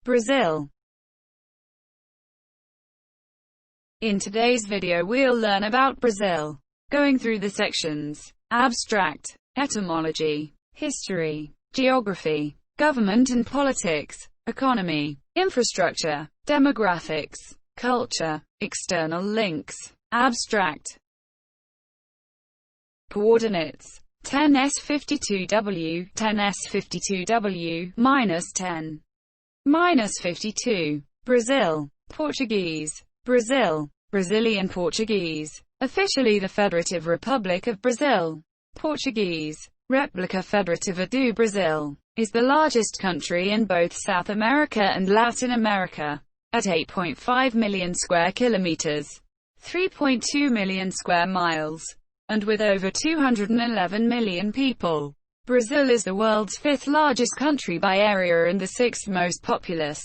Brazil. In today's video we'll learn about Brazil, going through the sections: abstract, etymology, history, geography, government and politics, economy, infrastructure, demographics, culture, external links. Abstract. Coordinates: 10s52w, 10s52w, -10, -52. Brazil. Portuguese. Brazil. Brazilian Portuguese. Officially the Federative Republic of Brazil. Portuguese. Replica Federativa do Brasil, is the largest country in both South America and Latin America, at 8.5 million square kilometers, 3.2 million square miles, and with over 211 million people. Brazil is the world's fifth largest country by area and the sixth most populous.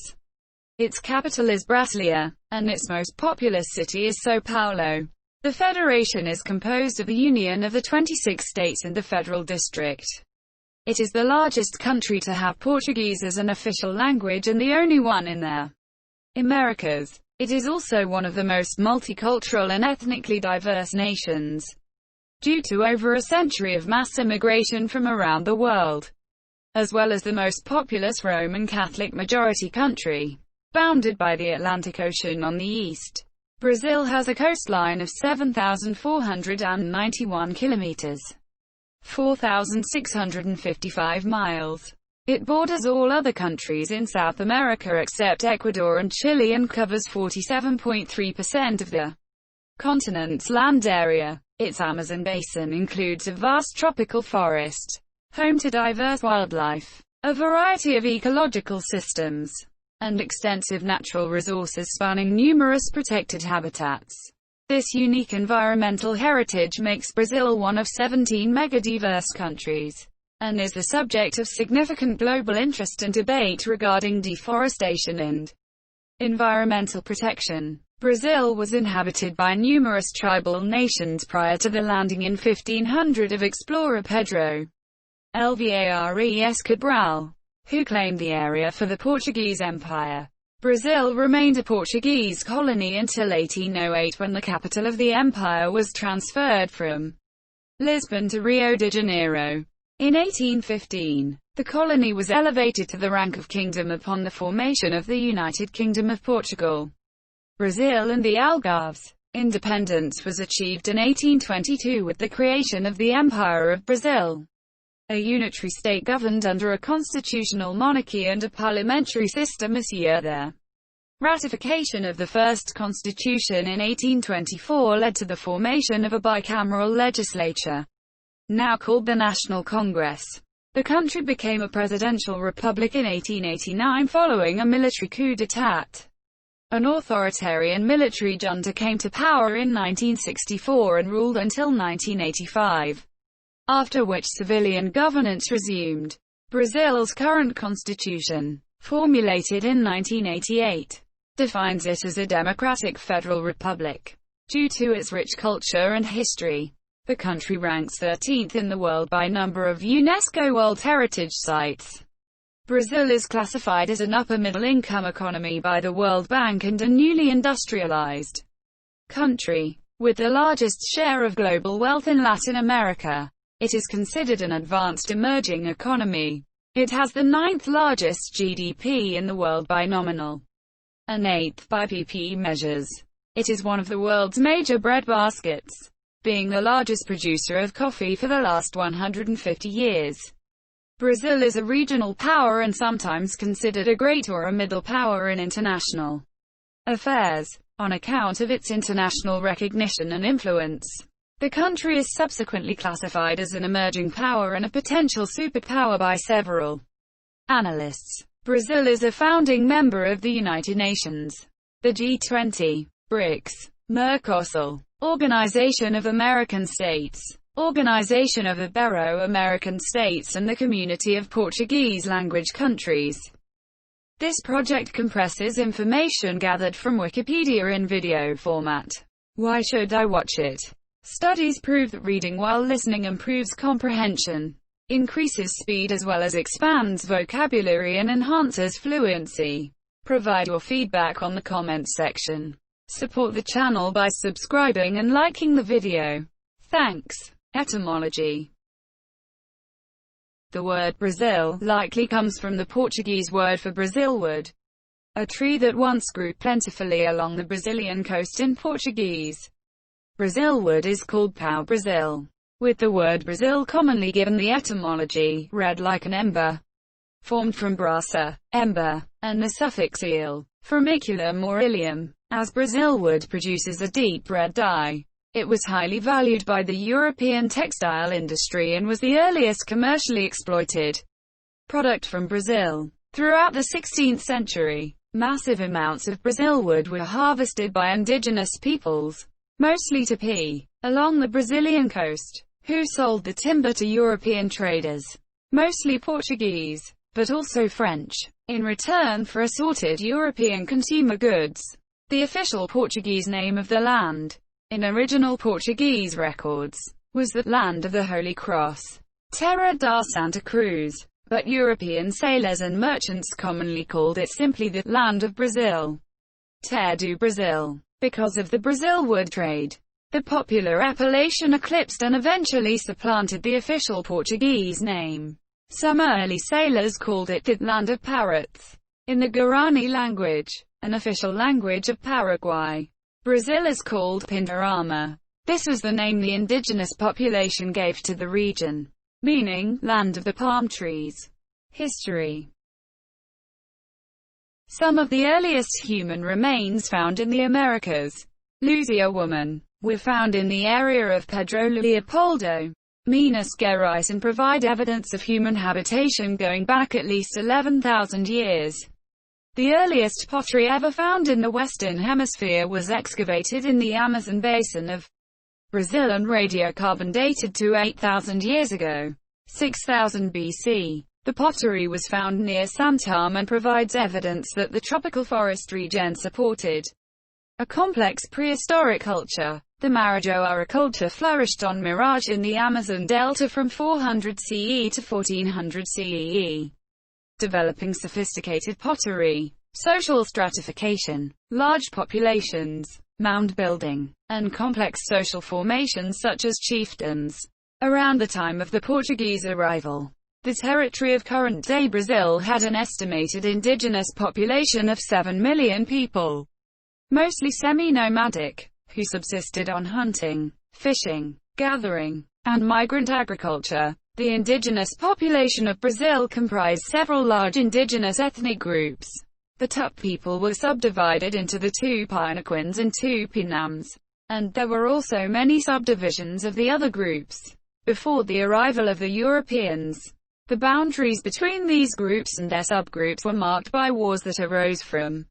Its capital is Brasilia, and its most populous city is São Paulo. The federation is composed of a union of the 26 states and the federal district. It is the largest country to have Portuguese as an official language and the only one in the Americas. It is also one of the most multicultural and ethnically diverse nations, due to over a century of mass immigration from around the world, as well as the most populous Roman Catholic majority country, bounded by the Atlantic Ocean on the east. Brazil has a coastline of 7,491 kilometers, 4,655 miles. It borders all other countries in South America except Ecuador and Chile and covers 47.3% of the continent's land area. Its Amazon basin includes a vast tropical forest, home to diverse wildlife, a variety of ecological systems, and extensive natural resources spanning numerous protected habitats. This unique environmental heritage makes Brazil one of 17 megadiverse countries, and is the subject of significant global interest and debate regarding deforestation and environmental protection. Brazil was inhabited by numerous tribal nations prior to the landing in 1500 of explorer Pedro Álvares Cabral, who claimed the area for the Portuguese Empire. Brazil remained a Portuguese colony until 1808 when the capital of the empire was transferred from Lisbon to Rio de Janeiro. In 1815, the colony was elevated to the rank of kingdom upon the formation of the United Kingdom of Portugal, Brazil and the Algarves. Independence was achieved in 1822 with the creation of the Empire of Brazil, a unitary state governed under a constitutional monarchy and a parliamentary system. This year, the ratification of the first constitution in 1824 led to the formation of a bicameral legislature, now called the National Congress. The country became a presidential republic in 1889 following a military coup d'état. An authoritarian military junta came to power in 1964 and ruled until 1985, after which civilian governance resumed. Brazil's current constitution, formulated in 1988, defines it as a democratic federal republic. Due to its rich culture and history, the country ranks 13th in the world by number of UNESCO World Heritage Sites. Brazil is classified as an upper-middle-income economy by the World Bank and a newly industrialized country, with the largest share of global wealth in Latin America. It is considered an advanced emerging economy. It has the 9th largest GDP in the world by nominal, and 8th by PPE measures. It is one of the world's major breadbaskets, being the largest producer of coffee for the last 150 years. Brazil is a regional power and sometimes considered a great or a middle power in international affairs, on account of its international recognition and influence. The country is subsequently classified as an emerging power and a potential superpower by several analysts. Brazil is a founding member of the United Nations, the G20, BRICS, Mercosur, Organization of American States, Organization of Ibero-American States and the Community of Portuguese-language countries. This project compresses information gathered from Wikipedia in video format. Why should I watch it? Studies prove that reading while listening improves comprehension, increases speed as well as expands vocabulary and enhances fluency. Provide your feedback on the comments section. Support the channel by subscribing and liking the video. Thanks. Etymology. The word Brazil likely comes from the Portuguese word for Brazilwood, a tree that once grew plentifully along the Brazilian coast in Portuguese. Brazilwood is called pau-Brazil, with the word Brazil commonly given the etymology, red like an ember, formed from brasa, ember, and the suffix -il, from iculum or ilium, as Brazilwood produces a deep red dye. It was highly valued by the European textile industry and was the earliest commercially exploited product from Brazil. Throughout the 16th century, massive amounts of Brazilwood were harvested by indigenous peoples, mostly Tupi, along the Brazilian coast, who sold the timber to European traders, mostly Portuguese, but also French, in return for assorted European consumer goods. The official Portuguese name of the land, in original Portuguese records, was the Land of the Holy Cross, Terra da Santa Cruz, but European sailors and merchants commonly called it simply the Land of Brazil, Terra do Brasil, because of the Brazilwood trade. The popular appellation eclipsed and eventually supplanted the official Portuguese name. Some early sailors called it the Land of Parrots, in the Guarani language, an official language of Paraguay. Brazil is called Pindorama. This was the name the indigenous population gave to the region, meaning, land of the palm trees. History. Some of the earliest human remains found in the Americas, Lusia woman, were found in the area of Pedro Leopoldo, Minas Gerais and provide evidence of human habitation going back at least 11,000 years. The earliest pottery ever found in the Western Hemisphere was excavated in the Amazon basin of Brazil and radiocarbon dated to 8,000 years ago, 6000 BC. The pottery was found near Santarém and provides evidence that the tropical forest region supported a complex prehistoric culture. The Marajoara culture flourished on Mirage in the Amazon Delta from 400 CE to 1400 CE. Developing sophisticated pottery, social stratification, large populations, mound building, and complex social formations such as chiefdoms. Around the time of the Portuguese arrival, the territory of current-day Brazil had an estimated indigenous population of 7 million people, mostly semi-nomadic, who subsisted on hunting, fishing, gathering, and migrant agriculture. The indigenous population of Brazil comprised several large indigenous ethnic groups. The Tupi people were subdivided into the Tupiniquins and Tupinambs, and there were also many subdivisions of the other groups. Before the arrival of the Europeans, the boundaries between these groups and their subgroups were marked by wars that arose from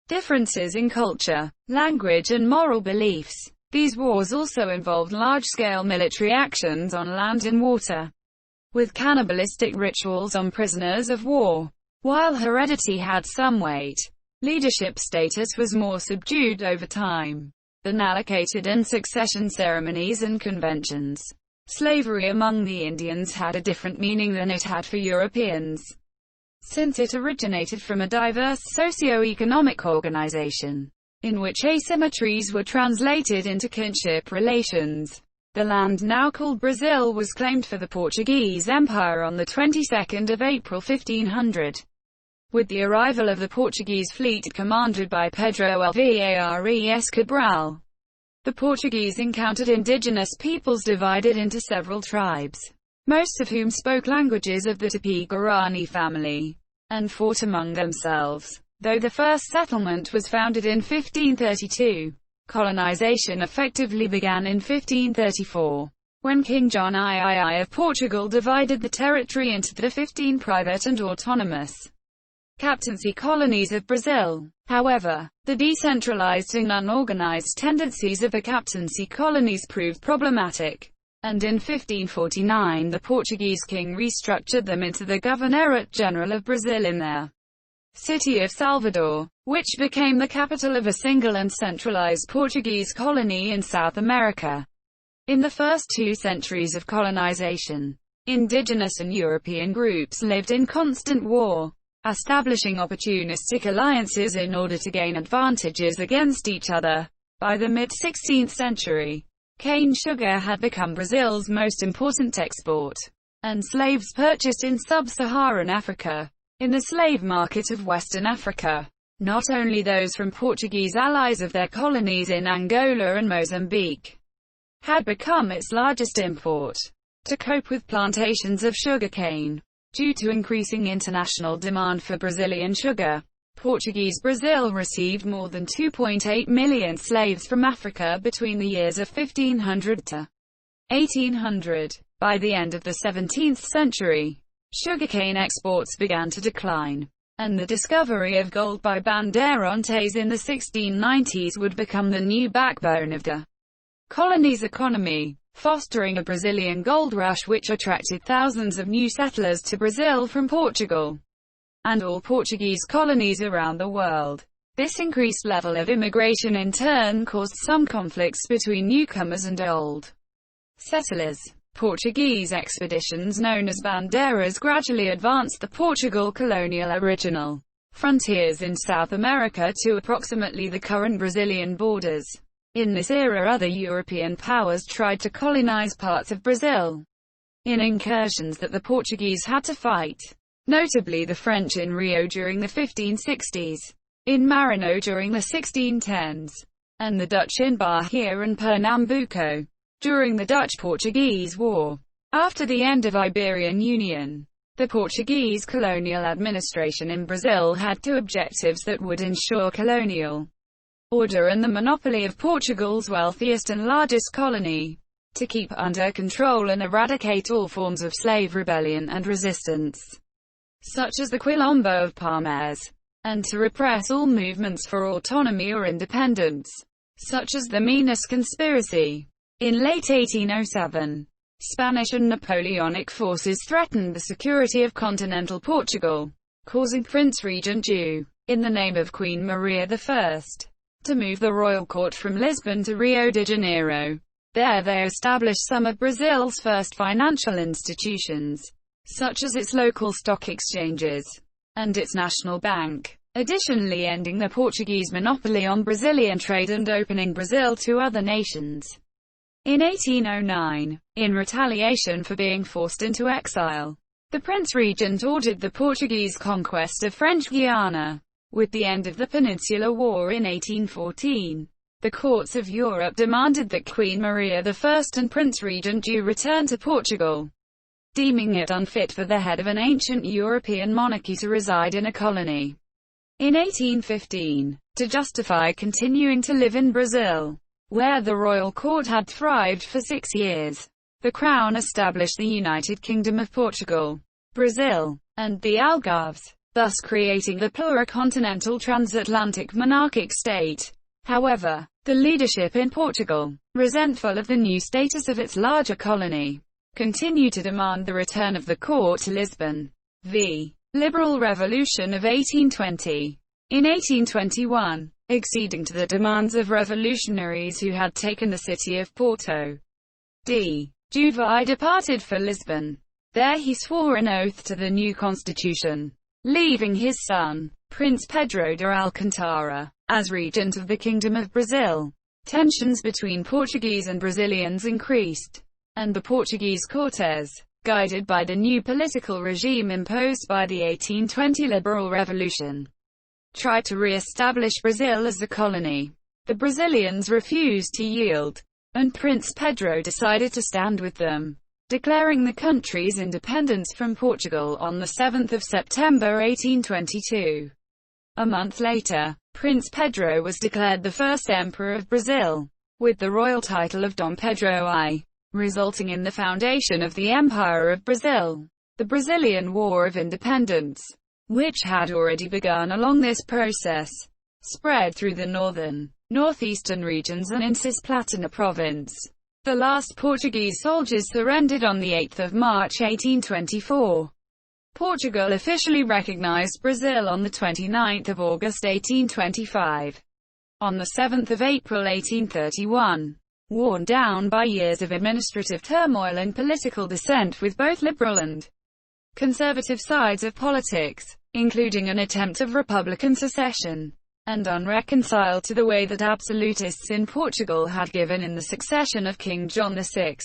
differences in culture, language and moral beliefs. These wars also involved large-scale military actions on land and water, with cannibalistic rituals on prisoners of war. While heredity had some weight, leadership status was more subdued over time than allocated and succession ceremonies and conventions. Slavery among the Indians had a different meaning than it had for Europeans, since it originated from a diverse socio-economic organization, in which asymmetries were translated into kinship relations. The land now called Brazil was claimed for the Portuguese Empire on the 22nd of April 1500. With the arrival of the Portuguese fleet commanded by Pedro Álvares Cabral, the Portuguese encountered indigenous peoples divided into several tribes, most of whom spoke languages of the Tupi-Guarani family, and fought among themselves. Though the first settlement was founded in 1532, colonization effectively began in 1534, when King John III of Portugal divided the territory into the 15 private and autonomous captaincy colonies of Brazil. However, the decentralized and unorganized tendencies of the captaincy colonies proved problematic, and in 1549 the Portuguese king restructured them into the Governorate General of Brazil in their city of Salvador, which became the capital of a single and centralized Portuguese colony in South America. In the first 2 centuries of colonization, indigenous and European groups lived in constant war. establishing opportunistic alliances in order to gain advantages against each other. By the mid-16th century, cane sugar had become Brazil's most important export, and slaves purchased in sub-Saharan Africa, in the slave market of Western Africa, not only those from Portuguese allies of their colonies in Angola and Mozambique, had become its largest import. To cope with plantations of sugarcane, due to increasing international demand for Brazilian sugar, Portuguese Brazil received more than 2.8 million slaves from Africa between the years of 1500 to 1800. By the end of the 17th century, sugarcane exports began to decline, and the discovery of gold by Bandeirantes in the 1690s would become the new backbone of the colony's economy, fostering a Brazilian gold rush which attracted thousands of new settlers to Brazil from Portugal and all Portuguese colonies around the world. This increased level of immigration in turn caused some conflicts between newcomers and old settlers. Portuguese expeditions known as bandeiras gradually advanced the Portugal colonial original frontiers in South America to approximately the current Brazilian borders. In this era, other European powers tried to colonize parts of Brazil in incursions that the Portuguese had to fight, notably the French in Rio during the 1560s, in Maranhão during the 1610s, and the Dutch in Bahia and Pernambuco during the Dutch-Portuguese War. After the end of Iberian Union, the Portuguese colonial administration in Brazil had two objectives that would ensure colonial order and the monopoly of Portugal's wealthiest and largest colony, to keep under control and eradicate all forms of slave rebellion and resistance, such as the Quilombo of Palmares, and to repress all movements for autonomy or independence, such as the Minas Conspiracy. In late 1807, Spanish and Napoleonic forces threatened the security of continental Portugal, causing Prince Regent Ju, in the name of Queen Maria I, to move the royal court from Lisbon to Rio de Janeiro. There they established some of Brazil's first financial institutions, such as its local stock exchanges and its national bank, additionally ending the Portuguese monopoly on Brazilian trade and opening Brazil to other nations. In 1809, in retaliation for being forced into exile, the Prince Regent ordered the Portuguese conquest of French Guiana. With the end of the Peninsular War in 1814, the courts of Europe demanded that Queen Maria I and Prince Regent Ju return to Portugal, deeming it unfit for the head of an ancient European monarchy to reside in a colony. In 1815, to justify continuing to live in Brazil, where the royal court had thrived for 6 years, the Crown established the United Kingdom of Portugal, Brazil, and the Algarves, thus creating the pluricontinental transatlantic monarchic state. However, the leadership in Portugal, resentful of the new status of its larger colony, continued to demand the return of the court to Lisbon. The Liberal Revolution of 1820. In 1821, acceding to the demands of revolutionaries who had taken the city of Porto, D. Juventude departed for Lisbon. There he swore an oath to the new constitution, leaving his son, Prince Pedro de Alcantara, as regent of the Kingdom of Brazil. Tensions between Portuguese and Brazilians increased, and the Portuguese Cortes, guided by the new political regime imposed by the 1820 Liberal Revolution, tried to re-establish Brazil as a colony. The Brazilians refused to yield, and Prince Pedro decided to stand with them, declaring the country's independence from Portugal on 7 September 1822. A month later, Prince Pedro was declared the first Emperor of Brazil, with the royal title of Dom Pedro I, resulting in the foundation of the Empire of Brazil. The Brazilian War of Independence, which had already begun along this process, spread through the northeastern regions and in Cisplatina province. The last Portuguese soldiers surrendered on 8 March 1824. Portugal officially recognized Brazil on 29 August 1825. On 7 April 1831, worn down by years of administrative turmoil and political dissent with both liberal and conservative sides of politics, including an attempt of republican secession, and unreconciled to the way that absolutists in Portugal had given in the succession of King John VI.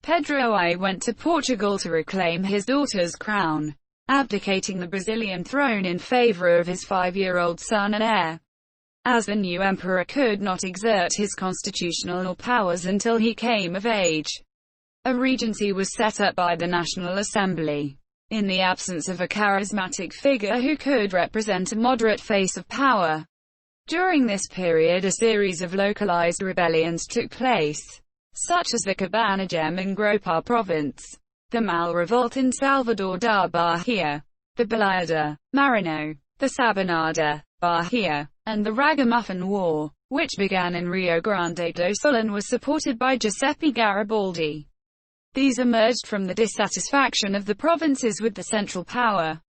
Pedro I went to Portugal to reclaim his daughter's crown, abdicating the Brazilian throne in favor of his 5-year-old son and heir. As the new emperor could not exert his constitutional powers until he came of age, a regency was set up by the National Assembly. In the absence of a charismatic figure who could represent a moderate face of power. During this period a series of localized rebellions took place, such as the Cabanagem in Gropar province, the Mal Revolt in Salvador da Bahia, the Baleada, Maranhão, the Sabanada, Bahia, and the Ragamuffin War, which began in Rio Grande do Sul and was supported by Giuseppe Garibaldi. These emerged from the dissatisfaction of the provinces with the central power,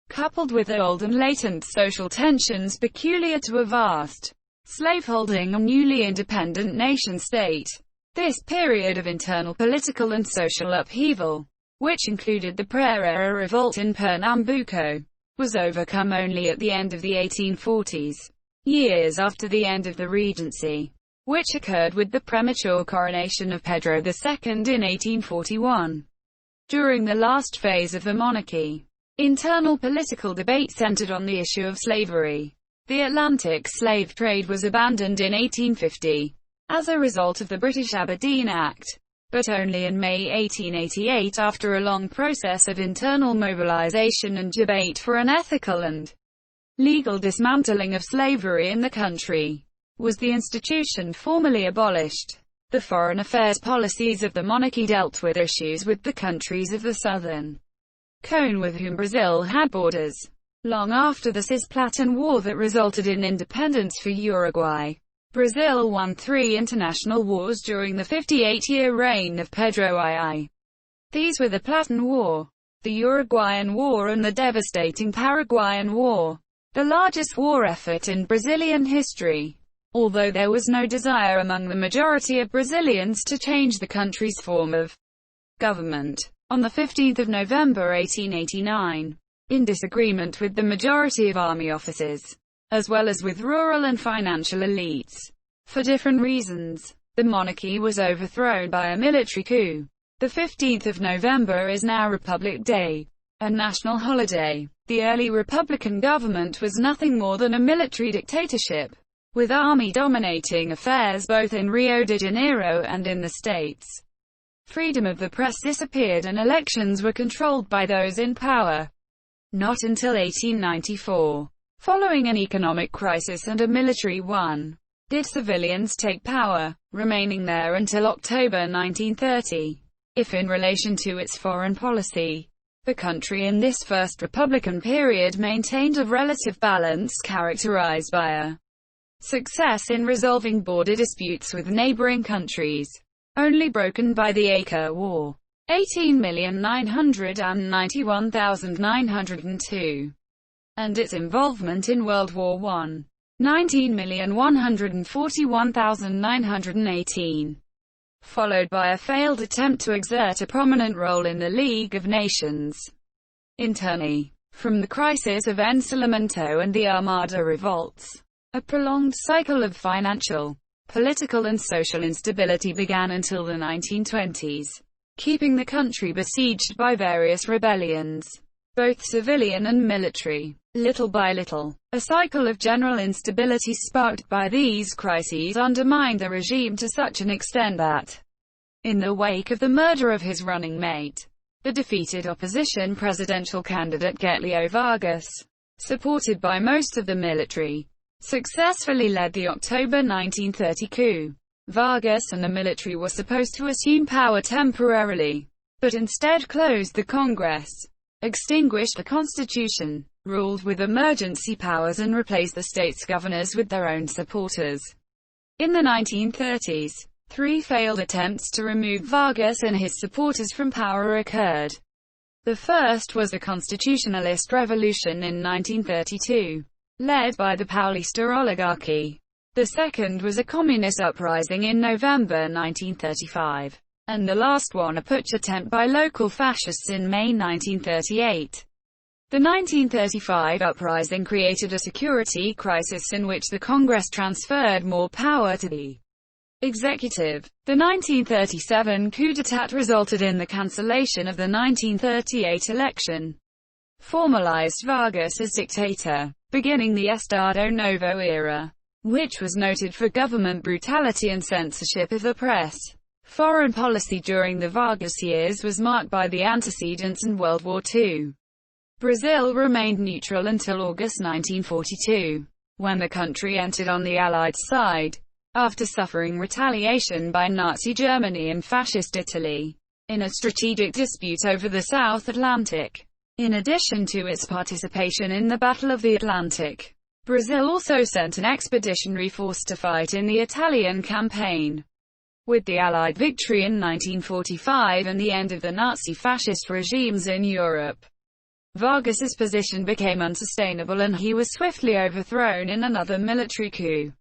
coupled with old and latent social tensions peculiar to a vast, slaveholding and newly independent nation-state. This period of internal political and social upheaval, which included the Pereira Revolt in Pernambuco, was overcome only at the end of the 1840s, years after the end of the Regency, which occurred with the premature coronation of Pedro II in 1841. During the last phase of the monarchy, internal political debate centered on the issue of slavery. The Atlantic slave trade was abandoned in 1850, as a result of the British Aberdeen Act, but only in May 1888 after a long process of internal mobilization and debate for an ethical and legal dismantling of slavery in the country. Was the institution formally abolished? The foreign affairs policies of the monarchy dealt with issues with the countries of the southern cone with whom Brazil had borders. Long after the Cisplatin War that resulted in independence for Uruguay, Brazil won 3 international wars during the 58-year reign of Pedro II. These were the Platin War, the Uruguayan War and the devastating Paraguayan War, the largest war effort in Brazilian history. Although there was no desire among the majority of Brazilians to change the country's form of government. On 15 November 1889, in disagreement with the majority of army officers, as well as with rural and financial elites, for different reasons, the monarchy was overthrown by a military coup. The 15th of November is now Republic Day, a national holiday. The early Republican government was nothing more than a military dictatorship, with army dominating affairs both in Rio de Janeiro and in the States. Freedom of the press disappeared and elections were controlled by those in power. Not until 1894, following an economic crisis and a military one, did civilians take power, remaining there until October 1930. If in relation to its foreign policy, the country in this first Republican period maintained a relative balance characterized by a success in resolving border disputes with neighboring countries, only broken by the Acre War, 18,991,902, and its involvement in World War I, 19,141,918, followed by a failed attempt to exert a prominent role in the League of Nations. Internally, from the crisis of Ensalamento and the Armada revolts, a prolonged cycle of financial, political and social instability began until the 1920s, keeping the country besieged by various rebellions, both civilian and military. Little by little, a cycle of general instability sparked by these crises undermined the regime to such an extent that, in the wake of the murder of his running mate, the defeated opposition presidential candidate Getulio Vargas, supported by most of the military, successfully led the October 1930 coup. Vargas and the military were supposed to assume power temporarily, but instead closed the Congress, extinguished the Constitution, ruled with emergency powers and replaced the state's governors with their own supporters. In the 1930s, 3 failed attempts to remove Vargas and his supporters from power occurred. The first was the Constitutionalist Revolution in 1932, led by the Paulista oligarchy. The second was a communist uprising in November 1935, and the last one a putsch attempt by local fascists in May 1938. The 1935 uprising created a security crisis in which the Congress transferred more power to the executive. The 1937 coup d'état resulted in the cancellation of the 1938 election, formalized Vargas as dictator, beginning the Estado Novo era, which was noted for government brutality and censorship of the press. Foreign policy during the Vargas years was marked by the antecedents and World War II. Brazil remained neutral until August 1942, when the country entered on the Allied side, after suffering retaliation by Nazi Germany and Fascist Italy, in a strategic dispute over the South Atlantic. In addition to its participation in the Battle of the Atlantic, Brazil also sent an expeditionary force to fight in the Italian campaign. With the Allied victory in 1945 and the end of the Nazi-fascist regimes in Europe, Vargas's position became unsustainable and he was swiftly overthrown in another military coup,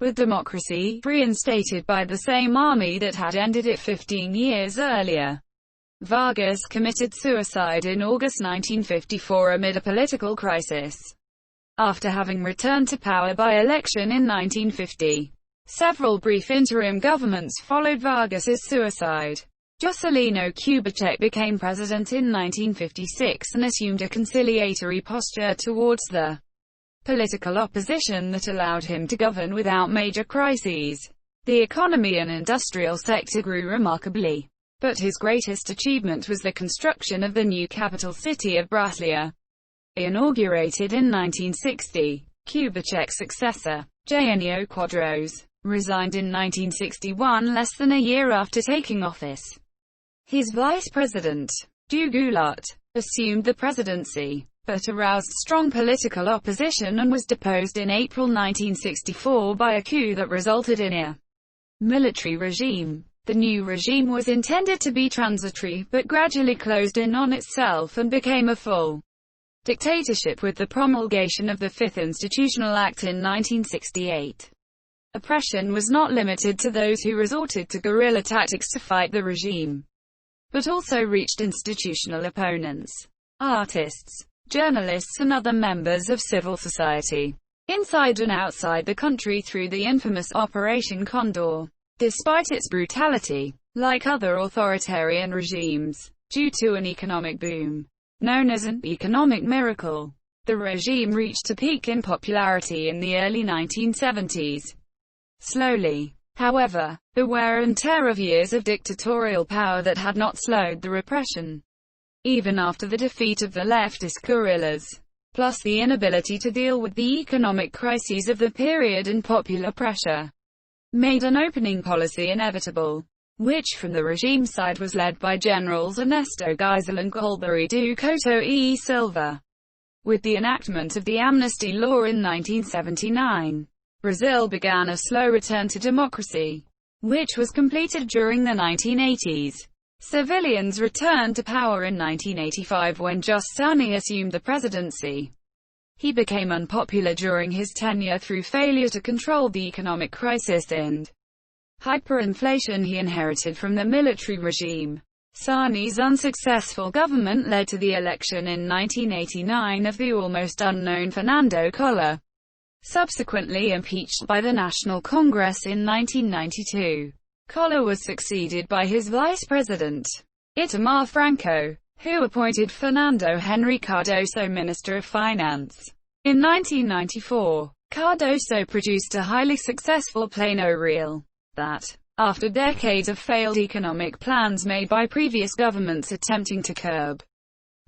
with democracy reinstated by the same army that had ended it 15 years earlier. Vargas committed suicide in August 1954 amid a political crisis, after having returned to power by election in 1950. Several brief interim governments followed Vargas's suicide. Juscelino Kubitschek became president in 1956 and assumed a conciliatory posture towards the political opposition that allowed him to govern without major crises. The economy and industrial sector grew remarkably, but his greatest achievement was the construction of the new capital city of Brasilia. Inaugurated in 1960, Kubitschek's successor, Jânio Quadros, resigned in 1961, less than a year after taking office. His vice president, Du Goulart, assumed the presidency, but aroused strong political opposition and was deposed in April 1964 by a coup that resulted in a military regime. The new regime was intended to be transitory, but gradually closed in on itself and became a full dictatorship with the promulgation of the Fifth Institutional Act in 1968. Oppression was not limited to those who resorted to guerrilla tactics to fight the regime, but also reached institutional opponents, artists, journalists and other members of civil society, inside and outside the country through the infamous Operation Condor. Despite its brutality, like other authoritarian regimes, due to an economic boom, known as an economic miracle, the regime reached a peak in popularity in the early 1970s. Slowly, however, the wear and tear of years of dictatorial power that had not slowed the repression, even after the defeat of the leftist guerrillas, plus the inability to deal with the economic crises of the period and popular pressure, made an opening policy inevitable, which from the regime side was led by Generals Ernesto Geisel and Golbery do Couto e Silva. With the enactment of the amnesty law in 1979, Brazil began a slow return to democracy, which was completed during the 1980s. Civilians returned to power in 1985 when Juscelino assumed the presidency. He became unpopular during his tenure through failure to control the economic crisis and hyperinflation he inherited from the military regime. Sarney's unsuccessful government led to the election in 1989 of the almost unknown Fernando Collor, subsequently impeached by the National Congress in 1992. Collor was succeeded by his vice president, Itamar Franco, who appointed Fernando Henrique Cardoso Minister of Finance. In 1994, Cardoso produced a highly successful plano reel that, after decades of failed economic plans made by previous governments attempting to curb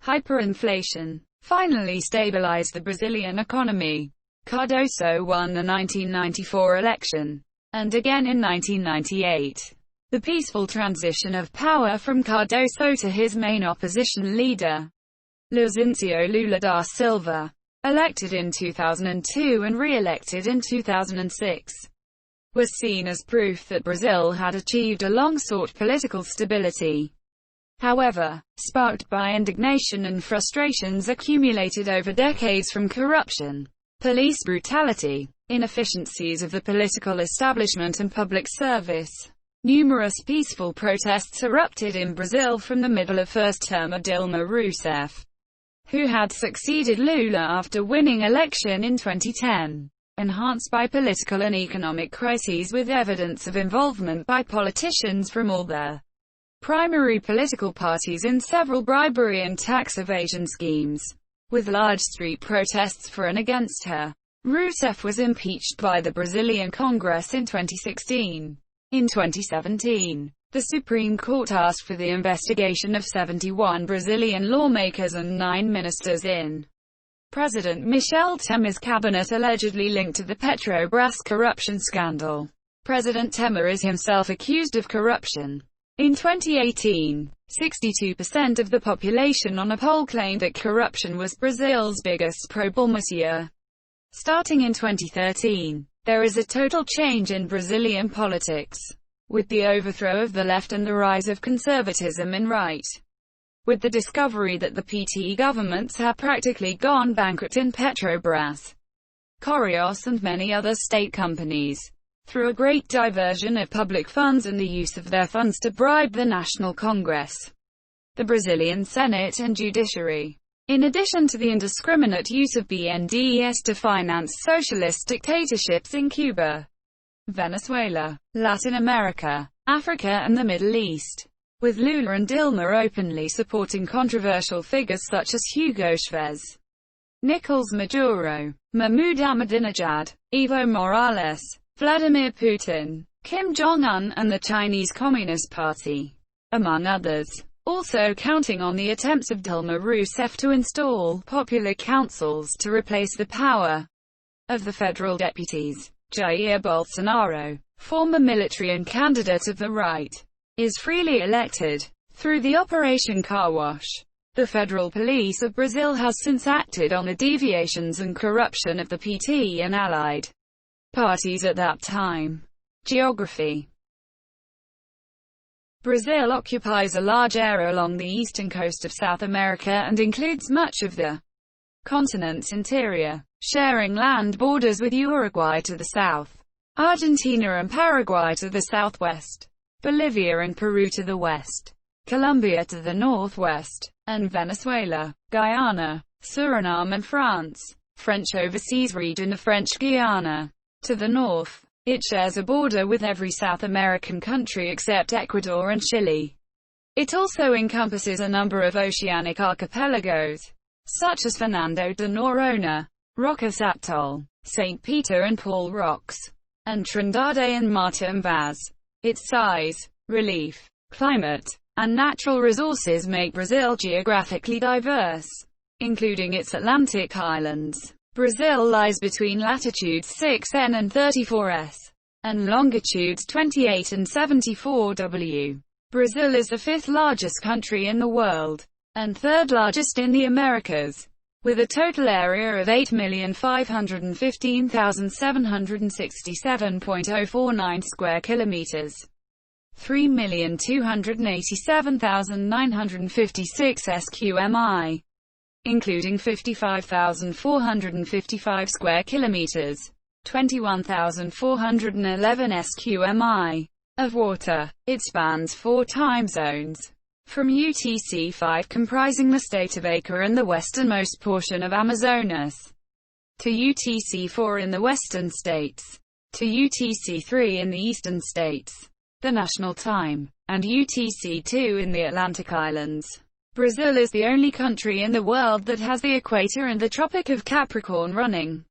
hyperinflation, finally stabilized the Brazilian economy. Cardoso won the 1994 election, and again in 1998. The peaceful transition of power from Cardoso to his main opposition leader, Luizinho Lula da Silva, elected in 2002 and re-elected in 2006, was seen as proof that Brazil had achieved a long-sought political stability. However, sparked by indignation and frustrations accumulated over decades from corruption, police brutality, inefficiencies of the political establishment and public service, numerous peaceful protests erupted in Brazil from the middle of first term of Dilma Rousseff, who had succeeded Lula after winning election in 2010, enhanced by political and economic crises with evidence of involvement by politicians from all their primary political parties in several bribery and tax evasion schemes, with large street protests for and against her. Rousseff was impeached by the Brazilian Congress in 2016. In 2017, the Supreme Court asked for the investigation of 71 Brazilian lawmakers and 9 ministers in President Michel Temer's cabinet allegedly linked to the Petrobras corruption scandal. President Temer is himself accused of corruption. In 2018, 62% of the population on a poll claimed that corruption was Brazil's biggest problem this year. Starting in 2013, there is a total change in Brazilian politics, with the overthrow of the left and the rise of conservatism and right. With the discovery that the PT governments have practically gone bankrupt in Petrobras, Correios and many other state companies, through a great diversion of public funds and the use of their funds to bribe the National Congress, the Brazilian Senate and Judiciary. In addition to the indiscriminate use of BNDES to finance socialist dictatorships in Cuba, Venezuela, Latin America, Africa and the Middle East, with Lula and Dilma openly supporting controversial figures such as Hugo Chavez, Nicolas Maduro, Mahmoud Ahmadinejad, Evo Morales, Vladimir Putin, Kim Jong-un and the Chinese Communist Party, among others. Also counting on the attempts of Dilma Rousseff to install popular councils to replace the power of the federal deputies. Jair Bolsonaro, former military and candidate of the right, is freely elected through the Operation Car Wash. The federal police of Brazil has since acted on the deviations and corruption of the PT and allied parties at that time. Geography. Brazil occupies a large area along the eastern coast of South America and includes much of the continent's interior, sharing land borders with Uruguay to the south, Argentina and Paraguay to the southwest, Bolivia and Peru to the west, Colombia to the northwest, and Venezuela, Guyana, Suriname and France, French overseas region of French Guiana, to the north. It shares a border with every South American country except Ecuador and Chile. It also encompasses a number of oceanic archipelagos, such as Fernando de Noronha, Rocas Atoll, St. Peter and Paul Rocks, and Trindade and Martin Vaz. Its size, relief, climate, and natural resources make Brazil geographically diverse, including its Atlantic islands. Brazil lies between latitudes 6N and 34S, and longitudes 28 and 74W. Brazil is the fifth largest country in the world, and third largest in the Americas, with a total area of 8,515,767.049 square kilometers, 3,287,956 sqmi, including 55,455 square kilometers, 21,411 sqmi, of water. It spans 4 time zones, from UTC-5 comprising the state of Acre and the westernmost portion of Amazonas, to UTC-4 in the western states, to UTC-3 in the eastern states, the national time, and UTC-2 in the Atlantic Islands. Brazil is the only country in the world that has the equator and the Tropic of Capricorn running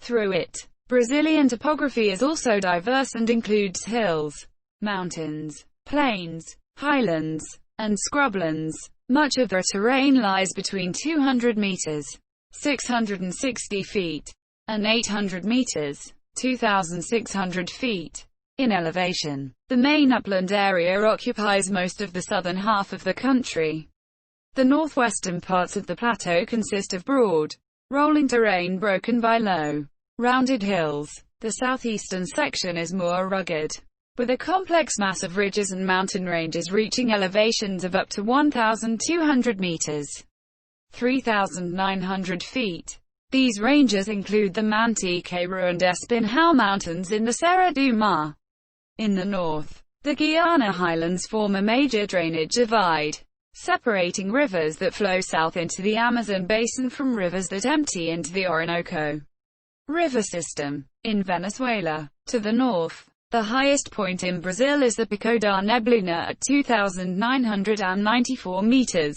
through it. Brazilian topography is also diverse and includes hills, mountains, plains, highlands, and scrublands. Much of the terrain lies between 200 meters, 660 feet, and 800 meters, 2,600 feet, in elevation. The main upland area occupies most of the southern half of the country. The northwestern parts of the plateau consist of broad, rolling terrain broken by low, rounded hills. The southeastern section is more rugged, with a complex mass of ridges and mountain ranges reaching elevations of up to 1,200 meters, 3,900 feet. These ranges include the Manti Cairo and Espinhal Mountains in the Serra do Mar. In the north, the Guiana Highlands form a major drainage divide, separating rivers that flow south into the Amazon basin from rivers that empty into the Orinoco River system. In Venezuela, to the north, the highest point in Brazil is the Pico da Neblina at 2,994 meters,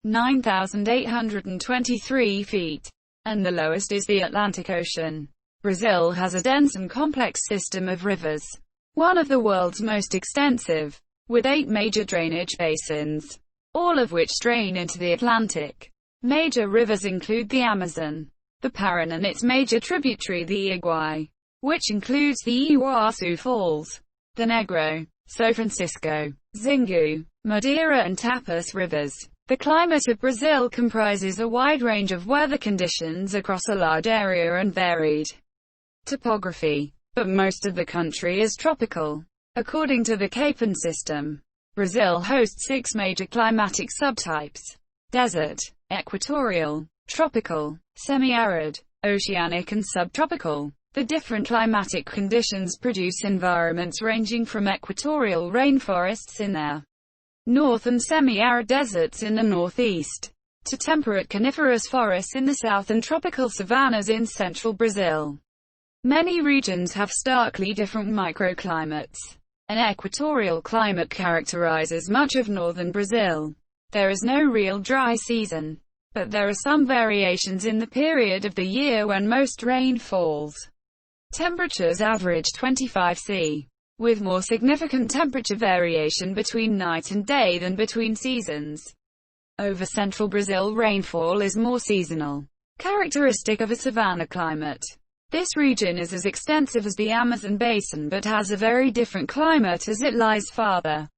9,823 feet, and the lowest is the Atlantic Ocean. Brazil has a dense and complex system of rivers, one of the world's most extensive, with 8 major drainage basins, all of which drain into the Atlantic. Major rivers include the Amazon, the Paraná and its major tributary the Iguaí, which includes the Iguaçu Falls, the Negro, São Francisco, Xingu, Madeira and Tapas rivers. The climate of Brazil comprises a wide range of weather conditions across a large area and varied topography, but most of the country is tropical. According to the Cape system, Brazil hosts 6 major climatic subtypes: desert, equatorial, tropical, semi-arid, oceanic and subtropical. The different climatic conditions produce environments ranging from equatorial rainforests in the north and semi-arid deserts in the northeast, to temperate coniferous forests in the south and tropical savannas in central Brazil. Many regions have starkly different microclimates. An equatorial climate characterizes much of northern Brazil. There is no real dry season, but there are some variations in the period of the year when most rain falls. Temperatures average 25 C, with more significant temperature variation between night and day than between seasons. Over central Brazil, rainfall is more seasonal, characteristic of a savanna climate. This region is as extensive as the Amazon basin but has a very different climate as it lies farther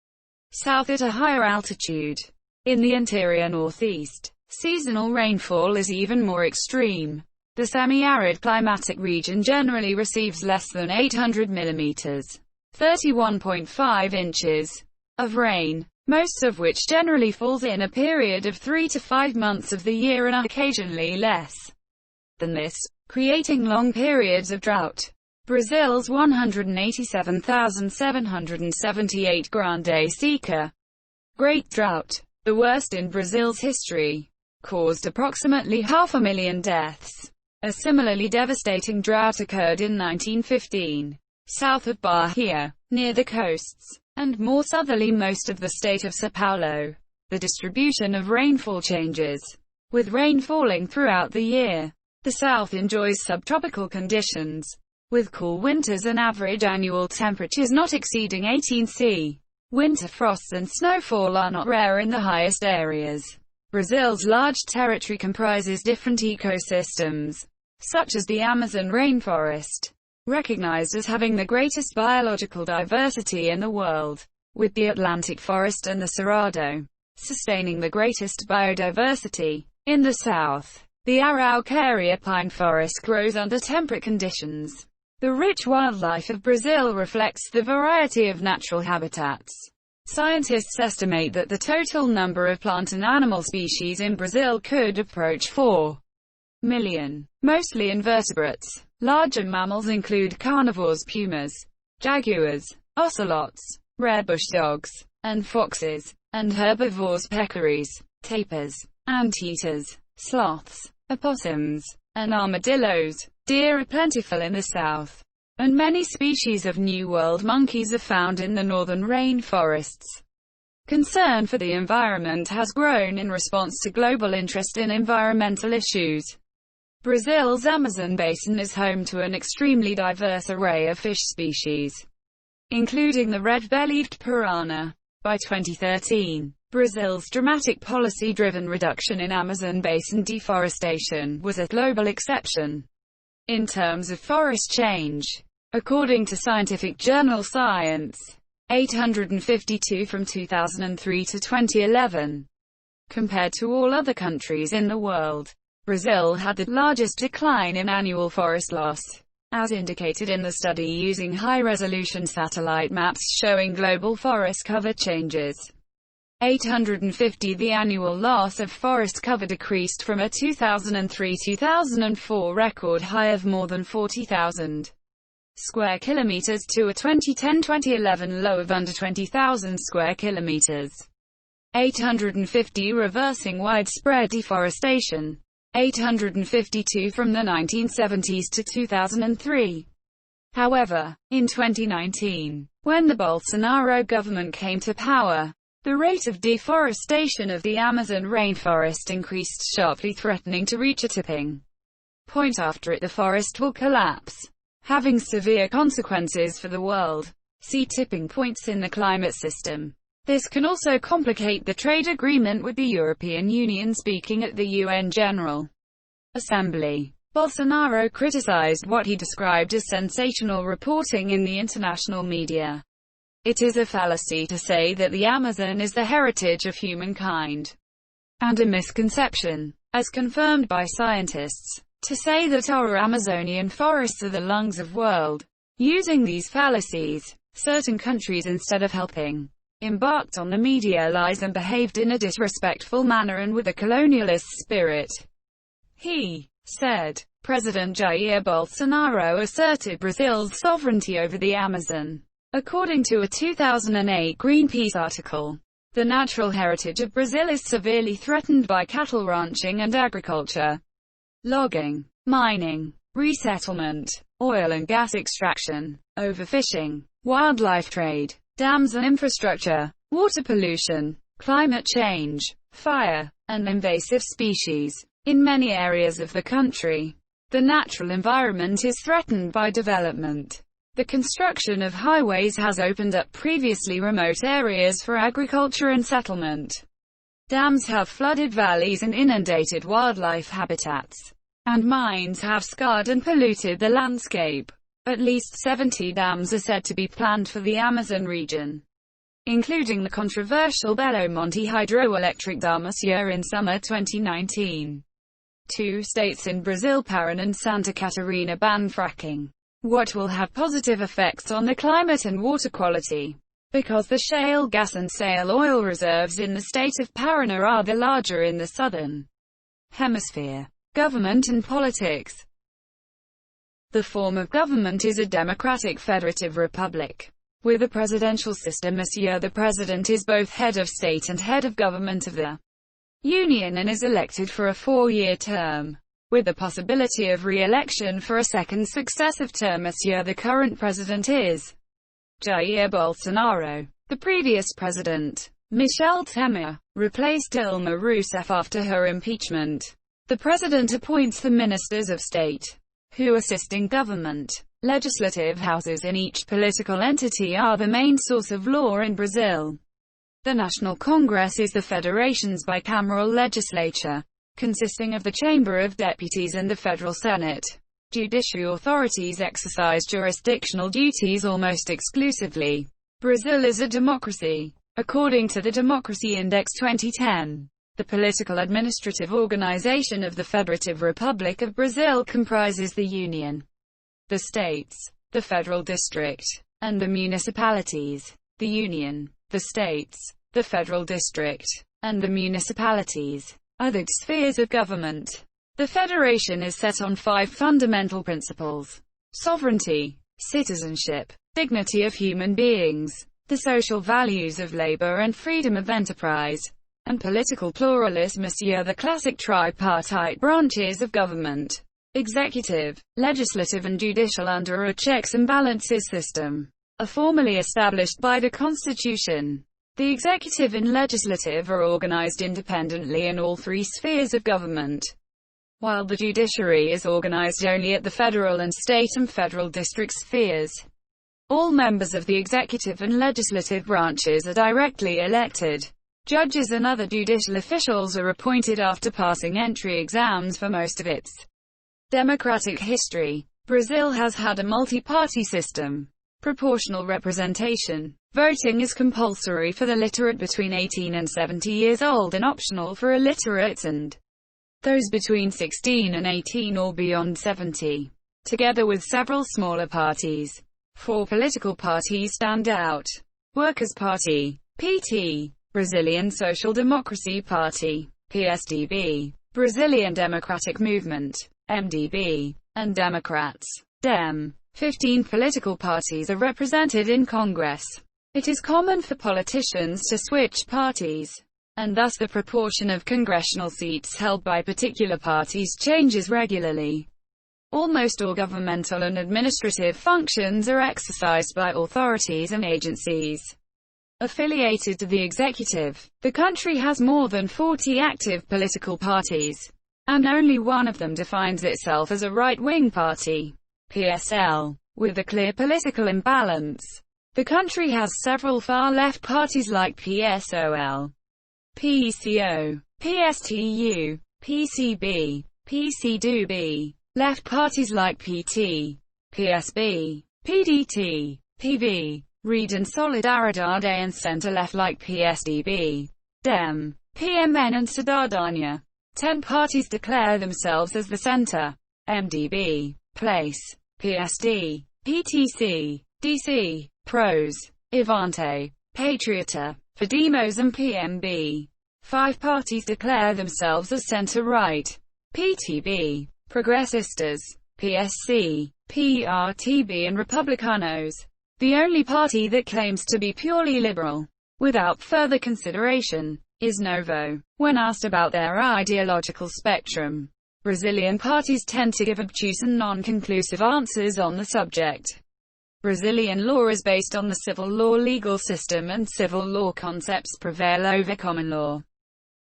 south at a higher altitude. In the interior northeast, seasonal rainfall is even more extreme. The semi-arid climatic region generally receives less than 800 millimeters, 31.5 inches, of rain, most of which generally falls in a period of 3 to 5 months of the year and occasionally less than this, creating long periods of drought. Brazil's 187,778 Grande Seca, Great Drought, the worst in Brazil's history, caused approximately 500,000 deaths. A similarly devastating drought occurred in 1915, south of Bahia, near the coasts, and more southerly most of the state of São Paulo. The distribution of rainfall changes, with rain falling throughout the year. The south enjoys subtropical conditions, with cool winters and average annual temperatures not exceeding 18 C. Winter frosts and snowfall are not rare in the highest areas. Brazil's large territory comprises different ecosystems, such as the Amazon rainforest, recognized as having the greatest biological diversity in the world, with the Atlantic forest and the Cerrado, sustaining the greatest biodiversity. In the south, the Araucaria pine forest grows under temperate conditions. The rich wildlife of Brazil reflects the variety of natural habitats. Scientists estimate that the total number of plant and animal species in Brazil could approach 4 million, mostly invertebrates. Larger mammals include carnivores, pumas, jaguars, ocelots, rare bush dogs, and foxes, and herbivores, peccaries, tapirs, anteaters, sloths, opossums, and armadillos. Deer are plentiful in the south, and many species of New World monkeys are found in the northern rainforests. Concern for the environment has grown in response to global interest in environmental issues. Brazil's Amazon basin is home to an extremely diverse array of fish species, including the red-bellied piranha. By 2013, Brazil's dramatic policy-driven reduction in Amazon basin deforestation was a global exception in terms of forest change. According to scientific journal Science, 852 from 2003 to 2011. Compared to all other countries in the world, Brazil had the largest decline in annual forest loss, as indicated in the study using high-resolution satellite maps showing global forest cover changes. 850 The annual loss of forest cover decreased from a 2003-2004 record high of more than 40,000 square kilometers to a 2010-2011 low of under 20,000 square kilometers. 850 reversing widespread deforestation, 852 from the 1970s to 2003. However, in 2019, when the Bolsonaro government came to power, the rate of deforestation of the Amazon rainforest increased sharply, threatening to reach a tipping point. After it, the forest will collapse, having severe consequences for the world. See tipping points in the climate system. This can also complicate the trade agreement with the European Union. Speaking at the UN General Assembly, Bolsonaro criticized what he described as sensational reporting in the international media. It is a fallacy to say that the Amazon is the heritage of humankind, and a misconception, as confirmed by scientists, to say that our Amazonian forests are the lungs of the world. Using these fallacies, certain countries, instead of helping, embarked on the media lies and behaved in a disrespectful manner and with a colonialist spirit. He said, President Jair Bolsonaro asserted Brazil's sovereignty over the Amazon. According to a 2008 Greenpeace article, the natural heritage of Brazil is severely threatened by cattle ranching and agriculture, logging, mining, resettlement, oil and gas extraction, overfishing, wildlife trade, dams and infrastructure, water pollution, climate change, fire, and invasive species. In many areas of the country, the natural environment is threatened by development. The construction of highways has opened up previously remote areas for agriculture and settlement. Dams have flooded valleys and inundated wildlife habitats, and mines have scarred and polluted the landscape. At least 70 dams are said to be planned for the Amazon region, including the controversial Belo Monte hydroelectric dam this year in summer 2019. Two states in Brazil, Paraná and Santa Catarina, ban fracking, what will have positive effects on the climate and water quality, because the shale gas and shale oil reserves in the state of Paraná are the larger in the southern hemisphere. Government and politics. The form of government is a democratic federative republic. With a presidential system, Monsieur the President is both head of state and head of government of the Union and is elected for a 4-year term, with the possibility of re-election for a second successive term. Monsieur the current president is Jair Bolsonaro. The previous president, Michel Temer, replaced Dilma Rousseff after her impeachment. The president appoints the ministers of state, who assist in government. Legislative houses in each political entity are the main source of law in Brazil. The National Congress is the federation's bicameral legislature, consisting of the Chamber of Deputies and the Federal Senate. Judicial authorities exercise jurisdictional duties almost exclusively. Brazil is a democracy. According to the Democracy Index 2010, the political administrative organization of the Federative Republic of Brazil comprises the Union, the states, the federal district, and the municipalities. The Union, the states, the federal district, and the municipalities are the spheres of government. The federation is set on 5 fundamental principles: sovereignty, citizenship, dignity of human beings, the social values of labor and freedom of enterprise, and political pluralism. Monsieur the classic tripartite branches of government, executive, legislative and judicial, under a checks and balances system, are formally established by the Constitution. The executive and legislative are organized independently in all 3 spheres of government, while the judiciary is organized only at the federal and state and federal district spheres. All members of the executive and legislative branches are directly elected. Judges and other judicial officials are appointed after passing entry exams. For most of its democratic history, Brazil has had a multi-party system. Proportional representation. Voting is compulsory for the literate between 18 and 70 years old and optional for illiterates and those between 16 and 18 or beyond 70. Together with several smaller parties, 4 political parties stand out: Workers' Party, PT, Brazilian Social Democracy Party, PSDB, Brazilian Democratic Movement, MDB, and Democrats, DEM. 15 political parties are represented in Congress. It is common for politicians to switch parties and thus the proportion of congressional seats held by particular parties changes regularly. Almost all governmental and administrative functions are exercised by authorities and agencies affiliated to the executive. The country has more than 40 active political parties, and only one of them defines itself as a right-wing party, PSL, with a clear political imbalance. The country has several far-left parties like PSOL, PCO, PSTU, PCB, PCDB, left parties like PT, PSB, PDT, PV, Read and Solidaridade, and centre-left like PSDB, DEM, PMN and Solidarność. 10 parties declare themselves as the centre: MDB, Place, PSD, PTC, DC, PROS, Avante, Patriota, Podemos and PMB. 5 parties declare themselves as centre-right: PTB, Progresistas, PSC, PRTB and Republicanos. The only party that claims to be purely liberal, without further consideration, is Novo. When asked about their ideological spectrum, Brazilian parties tend to give obtuse and non-conclusive answers on the subject. Brazilian law is based on the civil law legal system, and civil law concepts prevail over common law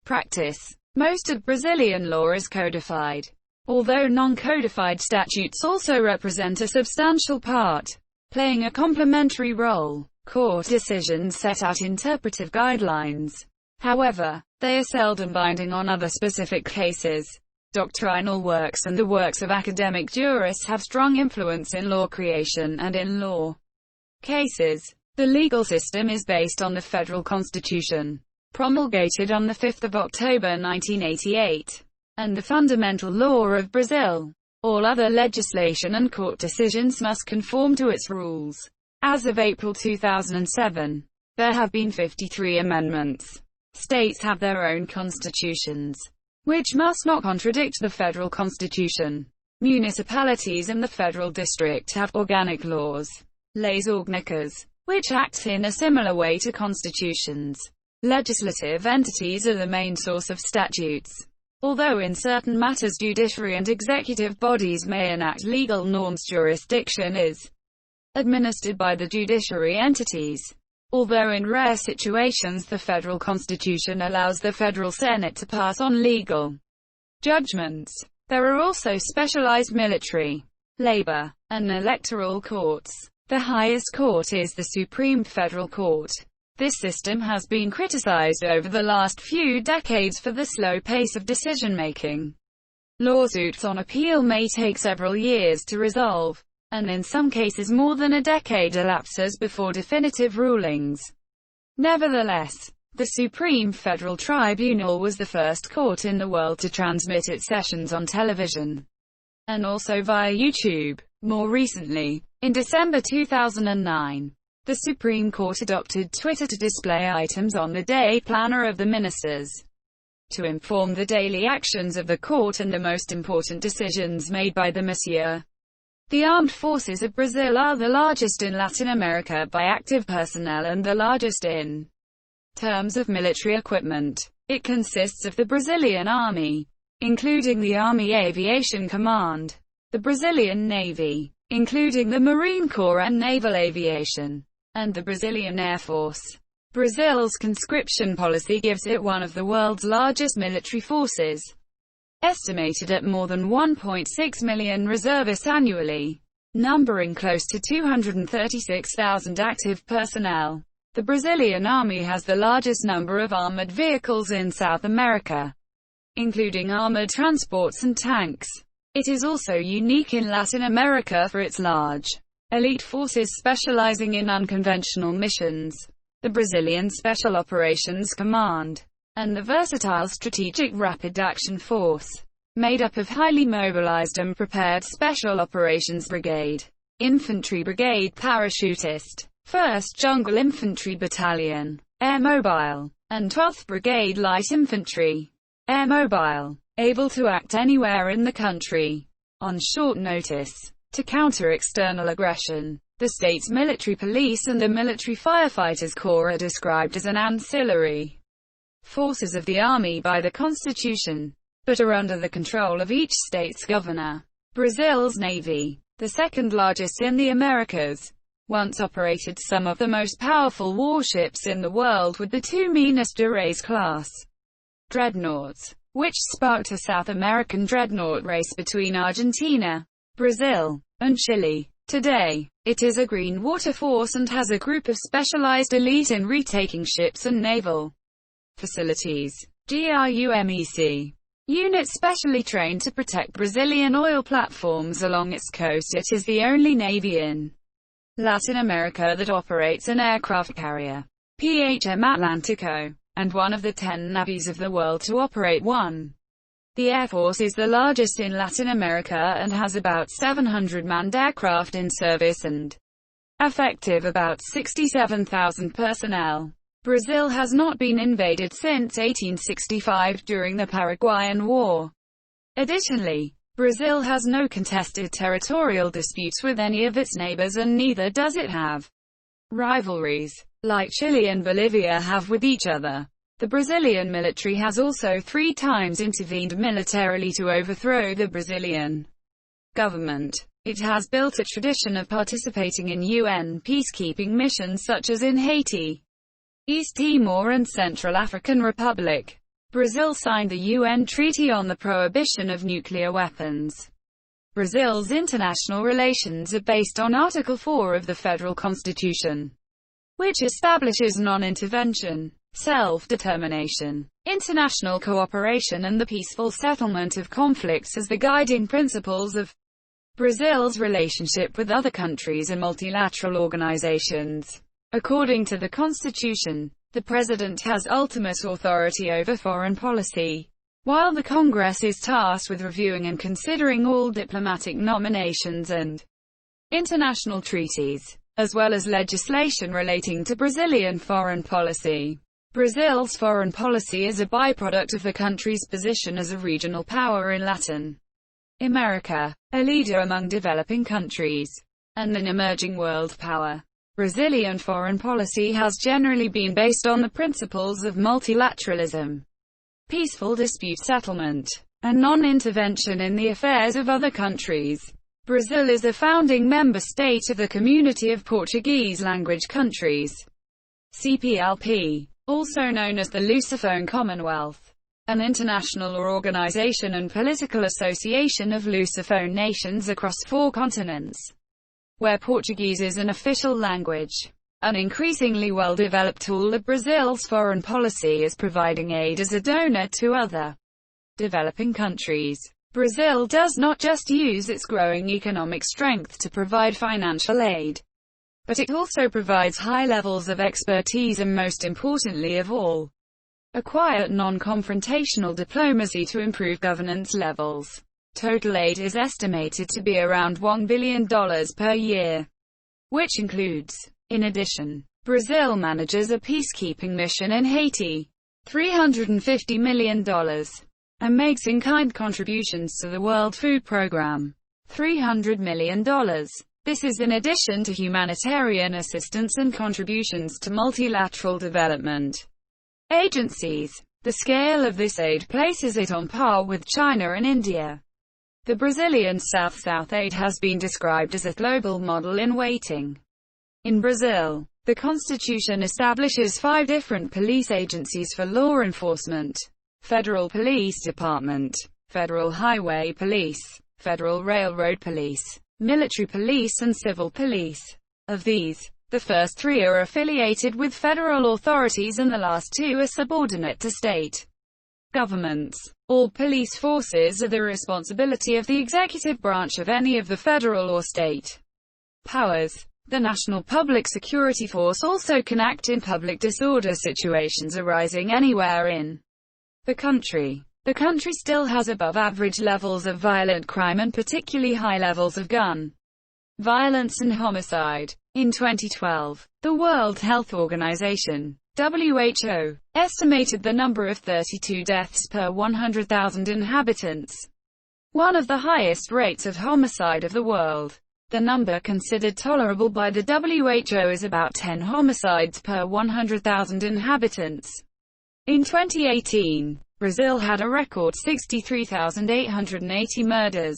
practice. Most of Brazilian law is codified, although non-codified statutes also represent a substantial part, playing a complementary role. Court decisions set out interpretive guidelines. However, they are seldom binding on other specific cases. Doctrinal works and the works of academic jurists have strong influence in law creation and in law cases. The legal system is based on the federal constitution, promulgated on 5 October 1988, and the fundamental law of Brazil. All other legislation and court decisions must conform to its rules. As of April 2007, there have been 53 amendments. States have their own constitutions, which must not contradict the federal constitution. Municipalities and the federal district have organic laws, leis orgânicas, which act in a similar way to constitutions. Legislative entities are the main source of statutes, although in certain matters judiciary and executive bodies may enact legal norms. Jurisdiction is administered by the judiciary entities, although in rare situations the federal constitution allows the federal Senate to pass on legal judgments. There are also specialized military, labor, and electoral courts. The highest court is the Supreme Federal Court. This system has been criticized over the last few decades for the slow pace of decision-making. Lawsuits on appeal may take several years to resolve, and in some cases more than a decade elapses before definitive rulings. Nevertheless, the Supreme Federal Tribunal was the first court in the world to transmit its sessions on television, and also via YouTube. More recently, in December 2009, the Supreme Court adopted Twitter to display items on the day planner of the ministers, to inform the daily actions of the court and the most important decisions made by the Monsieur. The armed forces of Brazil are the largest in Latin America by active personnel and the largest in terms of military equipment. It consists of the Brazilian Army, including the Army Aviation Command, the Brazilian Navy, including the Marine Corps and Naval Aviation, and the Brazilian Air Force. Brazil's conscription policy gives it one of the world's largest military forces, estimated at more than 1.6 million reservists annually, numbering close to 236,000 active personnel. The Brazilian Army has the largest number of armored vehicles in South America, including armored transports and tanks. It is also unique in Latin America for its large elite forces specializing in unconventional missions, the Brazilian Special Operations Command, and the versatile Strategic Rapid Action Force, made up of highly mobilized and prepared Special Operations Brigade, Infantry Brigade Parachutist, 1st Jungle Infantry Battalion, Air Mobile, and 12th Brigade Light Infantry, Air Mobile, able to act anywhere in the country, on short notice, to counter external aggression. The state's military police and the military firefighters corps are described as an ancillary forces of the army by the Constitution, but are under the control of each state's governor. Brazil's navy, the second largest in the Americas, once operated some of the most powerful warships in the world with the two Minas Gerais class dreadnoughts, which sparked a South American dreadnought race between Argentina, Brazil, and Chile. Today, it is a green water force and has a group of specialized elite in retaking ships and naval facilities. GRUMEC. Unit specially trained to protect Brazilian oil platforms along its coast. It is the only navy in Latin America that operates an aircraft carrier, PHM Atlántico, and one of the 10 navies of the world to operate one. The Air Force is the largest in Latin America and has about 700 manned aircraft in service and effective about 67,000 personnel. Brazil has not been invaded since 1865 during the Paraguayan War. Additionally, Brazil has no contested territorial disputes with any of its neighbors, and neither does it have rivalries, like Chile and Bolivia have with each other. The Brazilian military has also 3 times intervened militarily to overthrow the Brazilian government. It has built a tradition of participating in UN peacekeeping missions such as in Haiti, East Timor and Central African Republic. Brazil signed the UN Treaty on the Prohibition of Nuclear Weapons. Brazil's international relations are based on Article 4 of the Federal Constitution, which establishes non-intervention, self-determination, international cooperation and the peaceful settlement of conflicts as the guiding principles of Brazil's relationship with other countries and multilateral organizations. According to the Constitution, the President has ultimate authority over foreign policy, while the Congress is tasked with reviewing and considering all diplomatic nominations and international treaties, as well as legislation relating to Brazilian foreign policy. Brazil's foreign policy is a byproduct of the country's position as a regional power in Latin America, a leader among developing countries, and an emerging world power. Brazilian foreign policy has generally been based on the principles of multilateralism, peaceful dispute settlement, and non-intervention in the affairs of other countries. Brazil is a founding member state of the Community of Portuguese-Language Countries, CPLP, also known as the Lusophone Commonwealth, an international organization and political association of Lusophone nations across 4 continents, where Portuguese is an official language. An increasingly well-developed tool of Brazil's foreign policy is providing aid as a donor to other developing countries. Brazil does not just use its growing economic strength to provide financial aid, but it also provides high levels of expertise and, most importantly of all, a quiet non-confrontational diplomacy to improve governance levels. Total aid is estimated to be around $1 billion per year, which includes, in addition, Brazil manages a peacekeeping mission in Haiti, $350 million, and makes in-kind contributions to the World Food Programme, $300 million. This is in addition to humanitarian assistance and contributions to multilateral development agencies. The scale of this aid places it on par with China and India. The Brazilian South-South aid has been described as a global model in waiting. In Brazil, the Constitution establishes 5 different police agencies for law enforcement: Federal Police Department, Federal Highway Police, Federal Railroad Police, Military Police and Civil Police. Of these, the first 3 are affiliated with federal authorities and the last 2 are subordinate to state governments. All police forces are the responsibility of the executive branch of any of the federal or state powers. The National Public Security Force also can act in public disorder situations arising anywhere in the country. The country still has above average levels of violent crime and particularly high levels of gun violence and homicide. In 2012, the World Health Organization, WHO, estimated the number of 32 deaths per 100,000 inhabitants, one of the highest rates of homicide of the world. The number considered tolerable by the WHO is about 10 homicides per 100,000 inhabitants. In 2018, Brazil had a record 63,880 murders.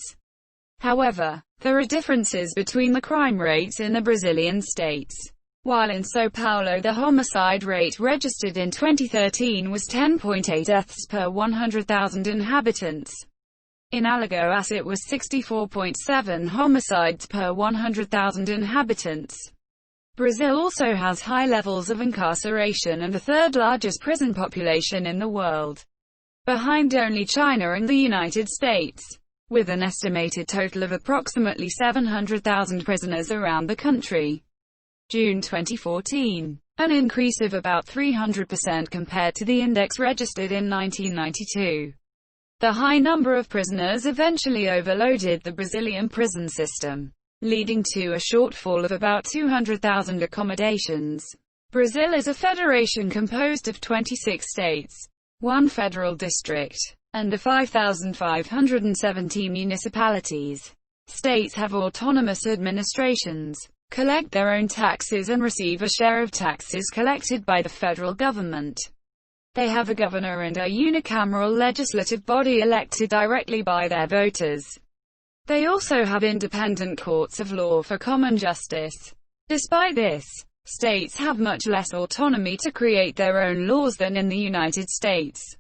However, there are differences between the crime rates in the Brazilian states. While in São Paulo the homicide rate registered in 2013 was 10.8 deaths per 100,000 inhabitants, in Alagoas it was 64.7 homicides per 100,000 inhabitants. Brazil also has high levels of incarceration and the third largest prison population in the world, behind only China and the United States, with an estimated total of approximately 700,000 prisoners around the country. June 2014, an increase of about 300% compared to the index registered in 1992. The high number of prisoners eventually overloaded the Brazilian prison system, leading to a shortfall of about 200,000 accommodations. Brazil is a federation composed of 26 states, one federal district, and 5,570 municipalities. States have autonomous administrations, collect their own taxes and receive a share of taxes collected by the federal government. They have a governor and a unicameral legislative body elected directly by their voters. They also have independent courts of law for common justice. Despite this, states have much less autonomy to create their own laws than in the United States.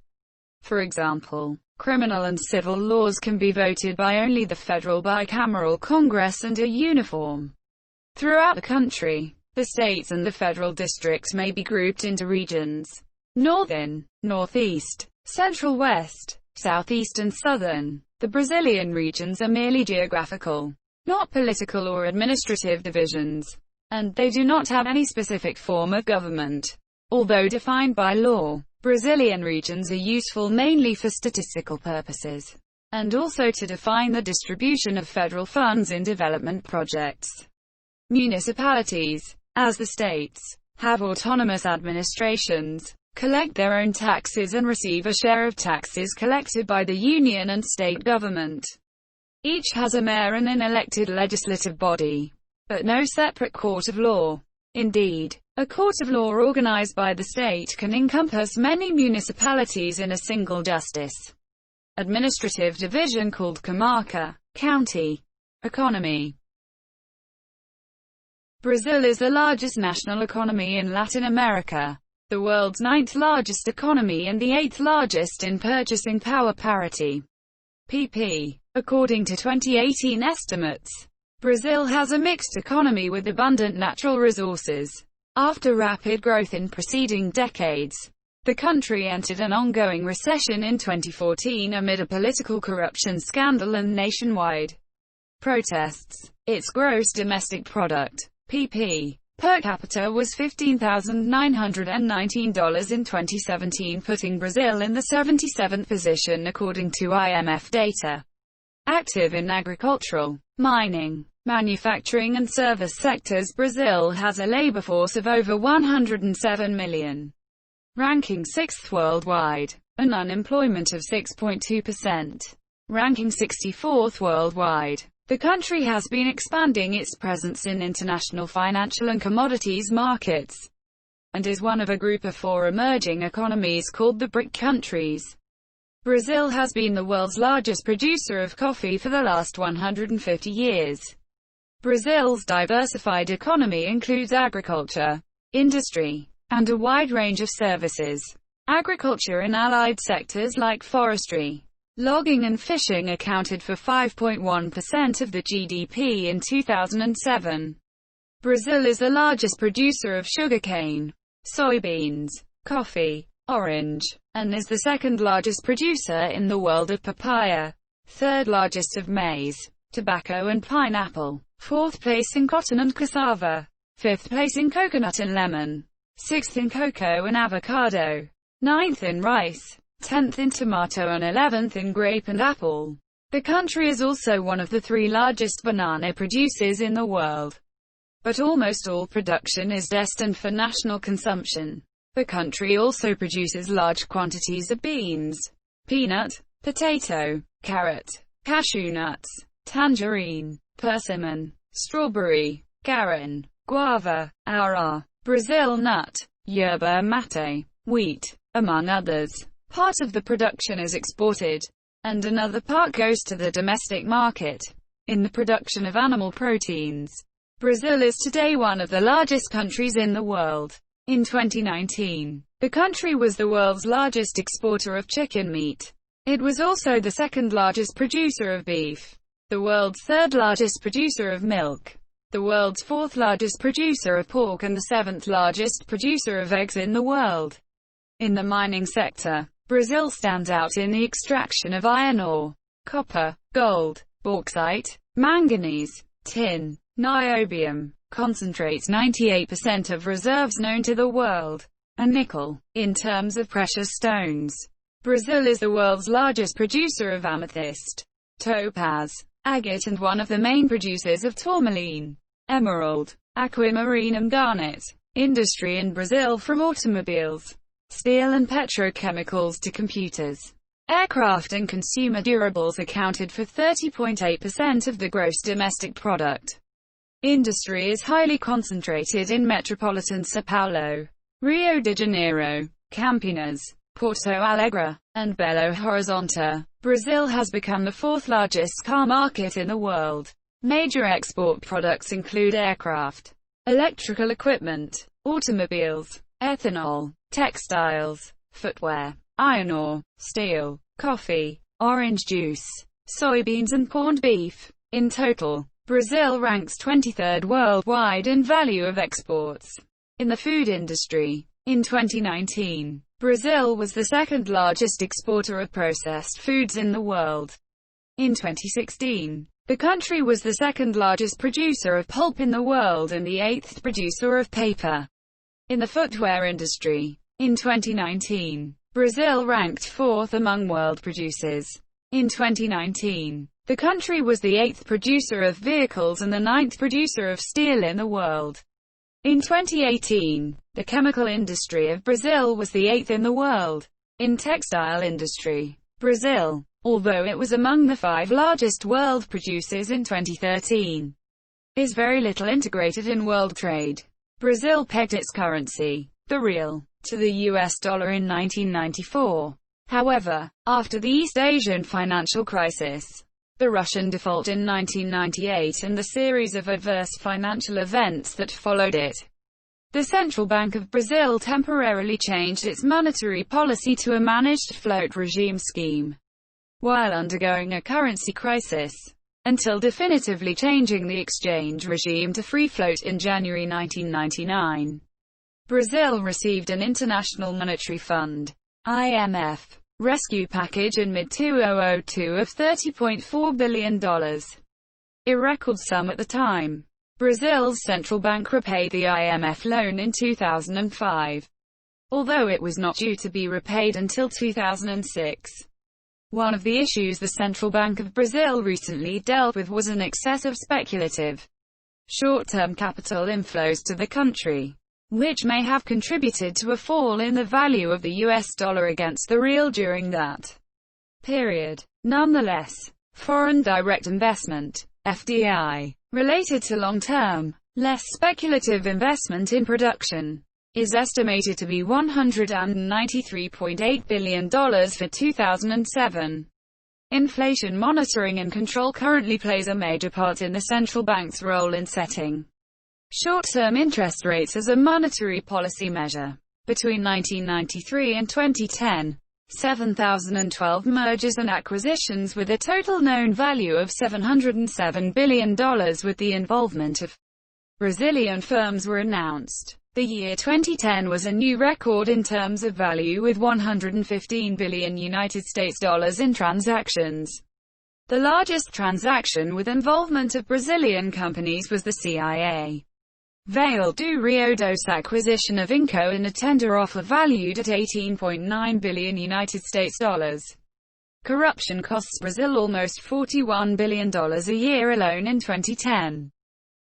For example, criminal and civil laws can be voted by only the federal bicameral Congress and are uniform throughout the country. The states and the federal districts may be grouped into regions: Northern, Northeast, Central West, Southeast and Southern. The Brazilian regions are merely geographical, not political or administrative divisions, and they do not have any specific form of government. Although defined by law, Brazilian regions are useful mainly for statistical purposes, and also to define the distribution of federal funds in development projects. Municipalities, as the states, have autonomous administrations, collect their own taxes and receive a share of taxes collected by the union and state government. Each has a mayor and an elected legislative body, but no separate court of law. Indeed, a court of law organized by the state can encompass many municipalities in a single justice administrative division called comarca, county. Economy. Brazil is the largest national economy in Latin America, the world's 9th largest economy and the 8th largest in purchasing power parity. pp. According to 2018 estimates, Brazil has a mixed economy with abundant natural resources. After rapid growth in preceding decades, the country entered an ongoing recession in 2014 amid a political corruption scandal and nationwide protests. Its gross domestic product, pp. per capita was $15,919 in 2017, putting Brazil in the 77th position according to IMF data. Active in agricultural, mining, manufacturing and service sectors, Brazil has a labor force of over 107 million, ranking 6th worldwide, an unemployment of 6.2%, ranking 64th worldwide. The country has been expanding its presence in international financial and commodities markets, and is one of a group of 4 emerging economies called the BRIC countries. Brazil has been the world's largest producer of coffee for the last 150 years. Brazil's diversified economy includes agriculture, industry, and a wide range of services. Agriculture and allied sectors like forestry, logging and fishing accounted for 5.1% of the GDP in 2007. Brazil is the largest producer of sugarcane, soybeans, coffee, orange, and is the 2nd largest producer in the world of papaya, 3rd largest of maize, tobacco and pineapple, 4th place in cotton and cassava, 5th place in coconut and lemon, 6th in cocoa and avocado, 9th in rice, 10th in tomato and 11th in grape and apple. The country is also one of the 3 largest banana producers in the world. But almost all production is destined for national consumption. The country also produces large quantities of beans, peanut, potato, carrot, cashew nuts, tangerine, persimmon, strawberry, garin, guava, aurá, Brazil nut, yerba mate, wheat, among others. Part of the production is exported, and another part goes to the domestic market. In the production of animal proteins, Brazil is today one of the largest countries in the world. In 2019, the country was the world's largest exporter of chicken meat. It was also the second largest producer of beef, the world's third largest producer of milk, the world's fourth largest producer of pork, and the seventh largest producer of eggs in the world. In the mining sector, Brazil stands out in the extraction of iron ore, copper, gold, bauxite, manganese, tin, niobium, concentrates 98% of reserves known to the world, and nickel. In terms of precious stones, Brazil is the world's largest producer of amethyst, topaz, agate, and one of the main producers of tourmaline, emerald, aquamarine, and garnet. Industry in Brazil, from automobiles, steel and petrochemicals to computers, aircraft and consumer durables, accounted for 30.8% of the gross domestic product. Industry is highly concentrated in metropolitan São Paulo, Rio de Janeiro, Campinas, Porto Alegre, and Belo Horizonte. Brazil has become the fourth largest car market in the world. Major export products include aircraft, electrical equipment, automobiles, ethanol, textiles, footwear, iron ore, steel, coffee, orange juice, soybeans, and corned beef. In total, Brazil ranks 23rd worldwide in value of exports. In the food industry, in 2019, Brazil was the second largest exporter of processed foods in the world. In 2016, the country was the second largest producer of pulp in the world and the eighth producer of paper. In the footwear industry, in 2019, Brazil ranked fourth among world producers. In 2019, the country was the eighth producer of vehicles and the ninth producer of steel in the world. In 2018, the chemical industry of Brazil was the eighth in the world. In textile industry, Brazil, although it was among the 5 largest world producers in 2013, is very little integrated in world trade. Brazil pegged its currency, the real, to the US dollar in 1994. However, after the East Asian financial crisis, the Russian default in 1998 and the series of adverse financial events that followed it, the Central Bank of Brazil temporarily changed its monetary policy to a managed float regime scheme, while undergoing a currency crisis, until definitively changing the exchange regime to free float in January 1999. Brazil received an International Monetary Fund, IMF, rescue package in mid-2002 of $30.4 billion, a record sum at the time. Brazil's central bank repaid the IMF loan in 2005, although it was not due to be repaid until 2006. One of the issues the Central Bank of Brazil recently dealt with was an excessive speculative, short-term capital inflows to the country, which may have contributed to a fall in the value of the US dollar against the real during that period. Nonetheless, foreign direct investment, FDI, related to long-term, less speculative investment in production, is estimated to be $193.8 billion for 2007. Inflation monitoring and control currently plays a major part in the central bank's role in setting short-term interest rates as a monetary policy measure. Between 1993 and 2010, 7,012 mergers and acquisitions with a total known value of $707 billion with the involvement of Brazilian firms were announced. The year 2010 was a new record in terms of value with $115 billion United States dollars in transactions. The largest transaction with involvement of Brazilian companies was the CIA Vale do Rio Doce acquisition of Inco in a tender offer valued at $18.9 billion United States dollars. Corruption costs Brazil almost $41 billion a year alone in 2010,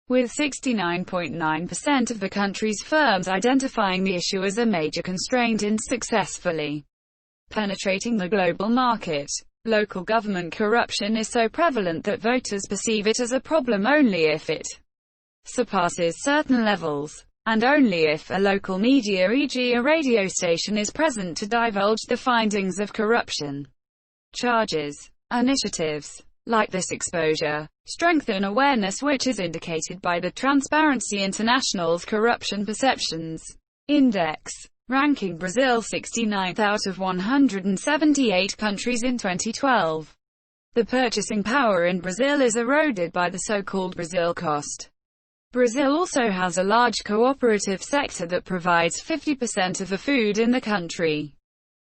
with 69.9% of the country's firms identifying the issue as a major constraint in successfully penetrating the global market. Local government corruption is so prevalent that voters perceive it as a problem only if it surpasses certain levels. and only if a local media, e.g. a radio station, is present to divulge the findings of corruption charges. Initiatives like this exposure strengthen awareness, which is indicated by the Transparency International's Corruption Perceptions Index, ranking Brazil 69th out of 178 countries in 2012. The purchasing power in Brazil is eroded by the so-called Brazil cost. Brazil also has a large cooperative sector that provides 50% of the food in the country.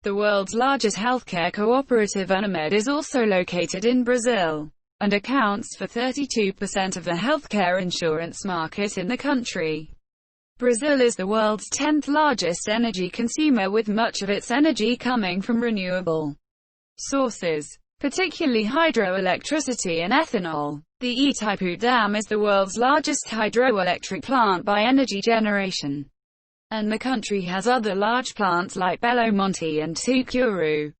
The world's largest healthcare cooperative, Unimed, is also located in Brazil, and accounts for 32% of the healthcare insurance market in the country. Brazil is the world's 10th largest energy consumer, with much of its energy coming from renewable sources, particularly hydroelectricity and ethanol. The Itaipu Dam is the world's largest hydroelectric plant by energy generation, and the country has other large plants like Belo Monte and Tucuru.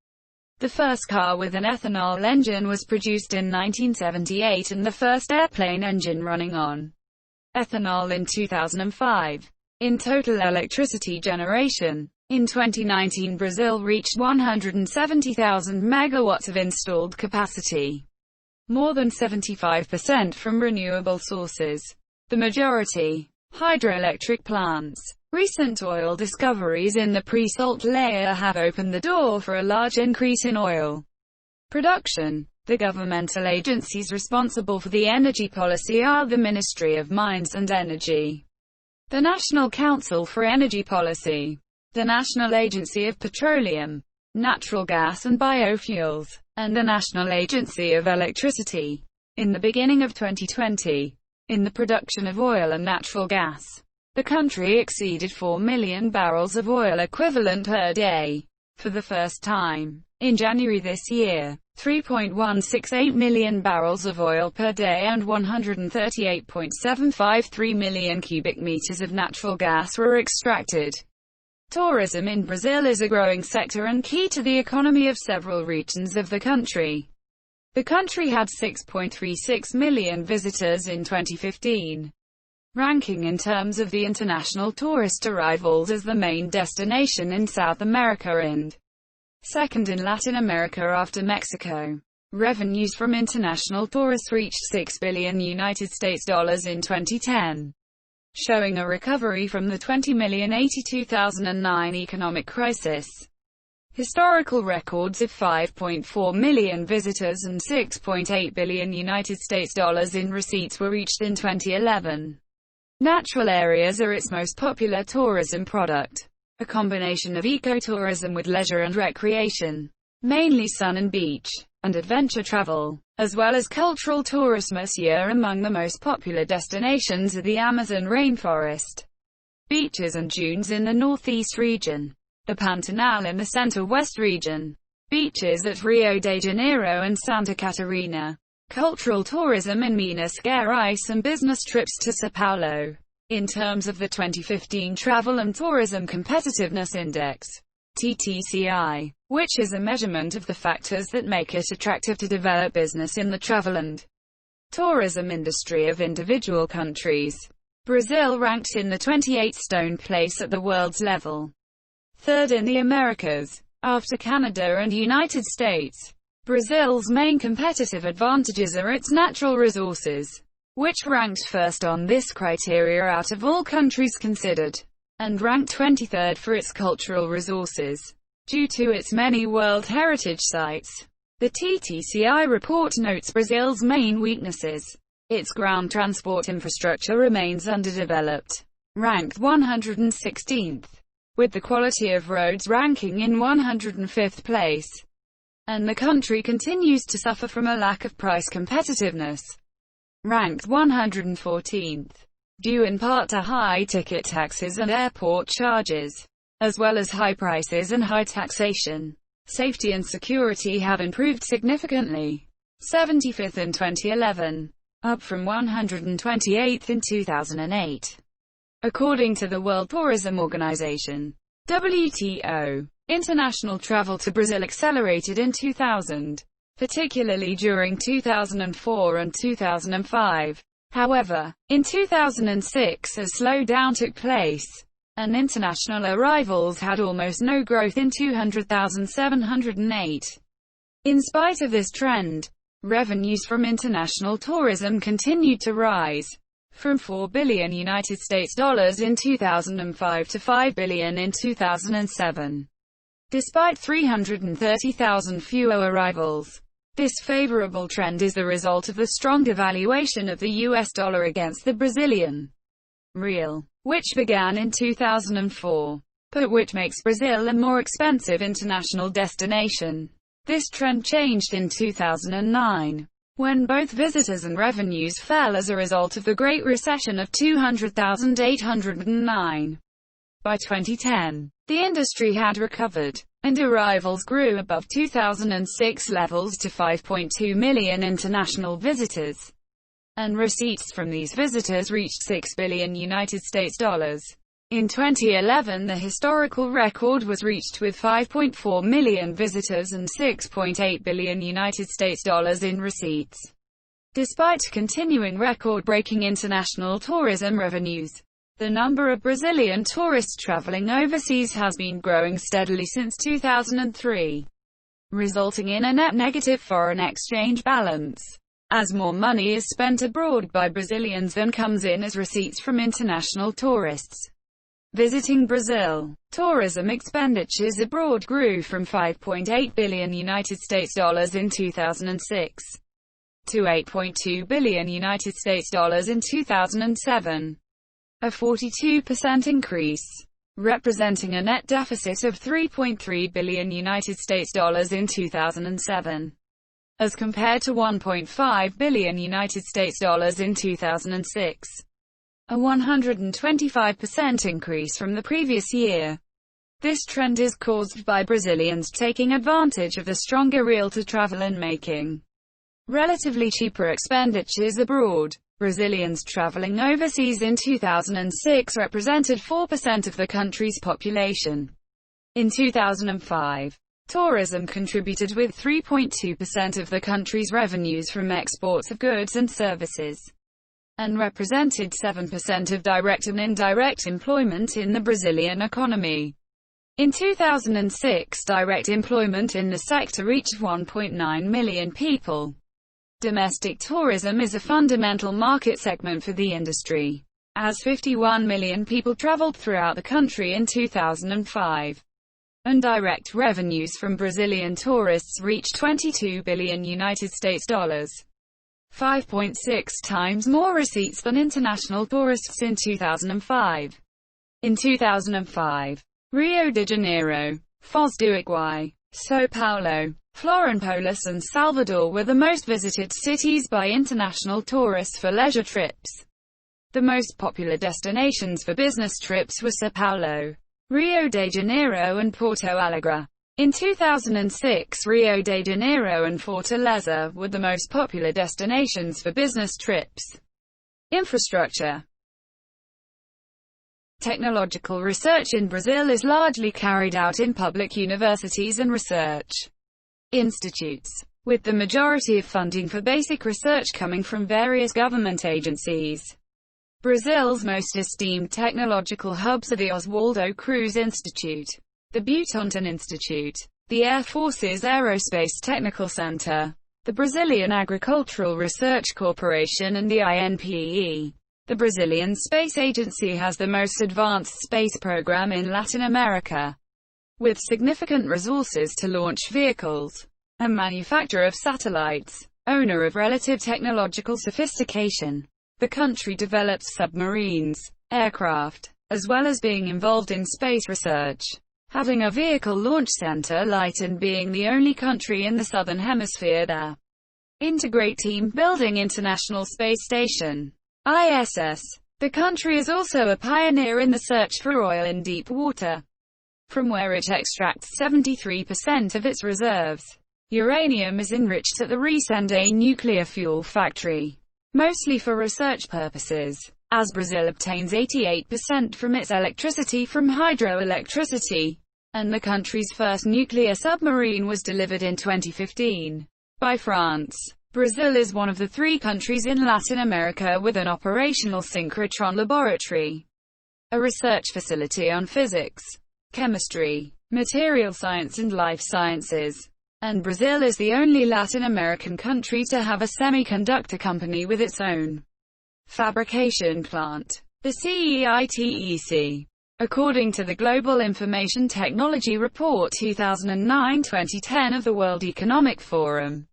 The first car with an ethanol engine was produced in 1978, and the first airplane engine running on ethanol in 2005. In total electricity generation, in 2019 Brazil reached 170,000 megawatts of installed capacity, more than 75% from renewable sources, the majority hydroelectric plants. Recent oil discoveries in the pre-salt layer have opened the door for a large increase in oil production. The governmental agencies responsible for the energy policy are the Ministry of Mines and Energy, the National Council for Energy Policy, the National Agency of Petroleum, Natural Gas and Biofuels, and the National Agency of Electricity. In the beginning of 2020, in the production of oil and natural gas, the country exceeded 4 million barrels of oil equivalent per day. For the first time, in January this year, 3.168 million barrels of oil per day and 138.753 million cubic meters of natural gas were extracted. Tourism in Brazil is a growing sector and key to the economy of several regions of the country. The country had 6.36 million visitors in 2015. Ranking in terms of the international tourist arrivals as the main destination in South America and second in Latin America after Mexico. Revenues from international tourists reached $6 billion in 2010, showing a recovery from the $20 million 2009 economic crisis. Historical records of 5.4 million visitors and $6.8 billion in receipts were reached in 2011. Natural areas are its most popular tourism product, a combination of ecotourism with leisure and recreation, mainly sun and beach, and adventure travel, as well as cultural tourism. This year among the most popular destinations are the Amazon rainforest, beaches and dunes in the northeast region, the Pantanal in the center-west region, beaches at Rio de Janeiro and Santa Catarina, cultural tourism in Minas Gerais, and business trips to São Paulo. In terms of the 2015 Travel and Tourism Competitiveness Index, TTCI, which is a measurement of the factors that make it attractive to develop business in the travel and tourism industry of individual countries, Brazil ranked in the 28th place at the world's level, third in the Americas, after Canada and United States. Brazil's main competitive advantages are its natural resources, which ranked first on this criteria out of all countries considered, and ranked 23rd for its cultural resources, due to its many World Heritage Sites. The TTCI report notes Brazil's main weaknesses. Its ground transport infrastructure remains underdeveloped, ranked 116th, with the quality of roads ranking in 105th place. And the country continues to suffer from a lack of price competitiveness, ranked 114th, due in part to high ticket taxes and airport charges, as well as high prices and high taxation. Safety and security have improved significantly, 75th in 2011, up from 128th in 2008. According to the World Tourism Organization, WTO, international travel to Brazil accelerated in 2000, particularly during 2004 and 2005. However, in 2006 a slowdown took place, and international arrivals had almost no growth in 200,708. In spite of this trend, revenues from international tourism continued to rise, from $4 billion United States dollars in 2005 to $5 billion in 2007. Despite 330,000 fewer arrivals, this favorable trend is the result of the strong devaluation of the US dollar against the Brazilian real, which began in 2004, but which makes Brazil a more expensive international destination. This trend changed in 2009, when both visitors and revenues fell as a result of the Great Recession of 200,809. By 2010, the industry had recovered, and arrivals grew above 2006 levels to 5.2 million international visitors, and receipts from these visitors reached $6 billion United States dollars. In 2011 the historical record was reached with 5.4 million visitors and $6.8 billion United States dollars in receipts. Despite continuing record-breaking international tourism revenues, the number of Brazilian tourists traveling overseas has been growing steadily since 2003, resulting in a net negative foreign exchange balance, as more money is spent abroad by Brazilians than comes in as receipts from international tourists visiting Brazil. Tourism expenditures abroad grew from $5.8 billion United States dollars in 2006 to $8.2 billion United States dollars in 2007. A 42% increase, representing a net deficit of $3.3 billion United States dollars in 2007, as compared to $1.5 billion United States dollars in 2006. A 125% increase from the previous year. This trend is caused by Brazilians taking advantage of the stronger real to travel and making relatively cheaper expenditures abroad. Brazilians traveling overseas in 2006 represented 4% of the country's population. In 2005, tourism contributed with 3.2% of the country's revenues from exports of goods and services, and represented 7% of direct and indirect employment in the Brazilian economy. In 2006, direct employment in the sector reached 1.9 million people. Domestic tourism is a fundamental market segment for the industry, as 51 million people traveled throughout the country in 2005. And direct revenues from Brazilian tourists reached $22 billion United States dollars. 5.6 times more receipts than international tourists in 2005. In 2005, Rio de Janeiro, Foz do Iguaçu, São Paulo, Florianópolis and Salvador were the most visited cities by international tourists for leisure trips. The most popular destinations for business trips were São Paulo, Rio de Janeiro and Porto Alegre. In 2006, Rio de Janeiro and Fortaleza were the most popular destinations for business trips. Infrastructure. Technological research in Brazil is largely carried out in public universities and research institutes, with the majority of funding for basic research coming from various government agencies. Brazil's most esteemed technological hubs are the Oswaldo Cruz Institute, the Butantan Institute, the Air Force's Aerospace Technical Center, the Brazilian Agricultural Research Corporation and the INPE. The Brazilian Space Agency has the most advanced space program in Latin America, with significant resources to launch vehicles, a manufacturer of satellites, owner of relative technological sophistication. The country develops submarines, aircraft, as well as being involved in space research, having a vehicle launch center light and being the only country in the southern hemisphere there. Integrate Team Building International Space Station, ISS. The country is also a pioneer in the search for oil in deep water, from where it extracts 73% of its reserves. Uranium is enriched at the Resende nuclear fuel factory, mostly for research purposes, as Brazil obtains 88% from its electricity from hydroelectricity, and the country's first nuclear submarine was delivered in 2015 by France. Brazil is one of the 3 countries in Latin America with an operational synchrotron laboratory, a research facility on physics, chemistry, material science and life sciences. And Brazil is the only Latin American country to have a semiconductor company with its own fabrication plant, the CEITEC. According to the Global Information Technology Report 2009-2010 of the World Economic Forum,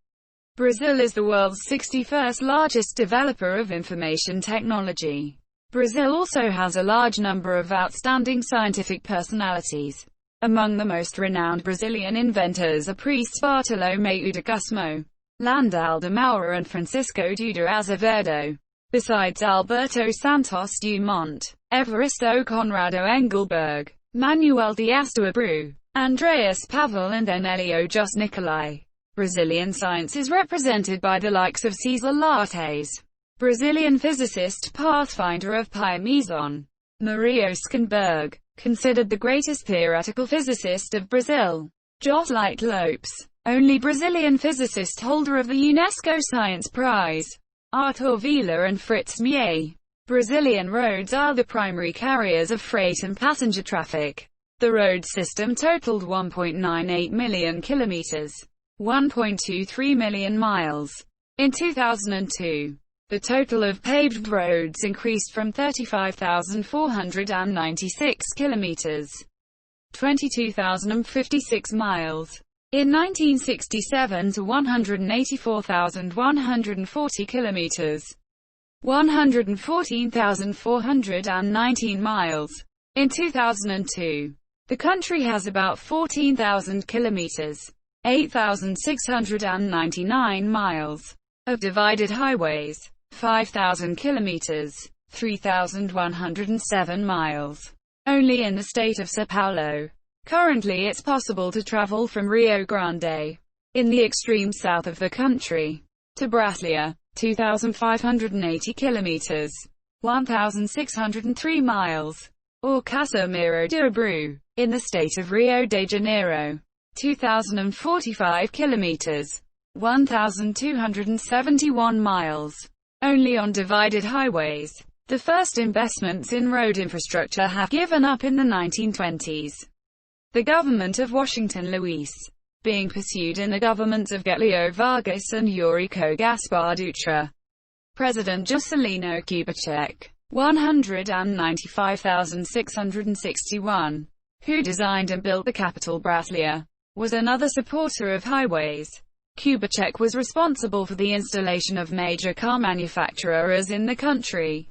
Brazil is the world's 61st largest developer of information technology. Brazil also has a large number of outstanding scientific personalities. Among the most renowned Brazilian inventors are priests Bartolomeu de Gusmo, Landau de Moura and Francisco de Azevedo. Besides Alberto Santos Dumont, Evaristo Conrado Engelberg, Manuel Dias de Abreu, Andreas Pavel and Enelio Jos Nicolai. Brazilian science is represented by the likes of Cesar Lattes, Brazilian physicist pathfinder of Pi Meson, Mario Skanberg, considered the greatest theoretical physicist of Brazil, Jos Lopes, only Brazilian physicist holder of the UNESCO Science Prize, Arthur Vila and Fritz Mier. Brazilian roads are the primary carriers of freight and passenger traffic. The road system totaled 1.98 million kilometers, 1.23 million miles. In 2002, the total of paved roads increased from 35,496 kilometers, 22,056 miles, in 1967 to 184,140 kilometers, 114,419 miles. In 2002, the country has about 14,000 kilometers, 8,699 miles, of divided highways, 5,000 kilometers, 3,107 miles, only in the state of São Paulo. Currently it's possible to travel from Rio Grande, in the extreme south of the country, to Brasília, 2,580 kilometers, 1,603 miles, or Casimiro de Abreu, in the state of Rio de Janeiro, 2,045 kilometers, 1,271 miles, only on divided highways. The first investments in road infrastructure have given up in the 1920s. The government of Washington Luiz, being pursued in the governments of Getulio Vargas and Eurico Gaspar Dutra. President Juscelino Kubitschek, 195,661, who designed and built the capital Brasília, was another supporter of highways. Kubitschek was responsible for the installation of major car manufacturers in the country.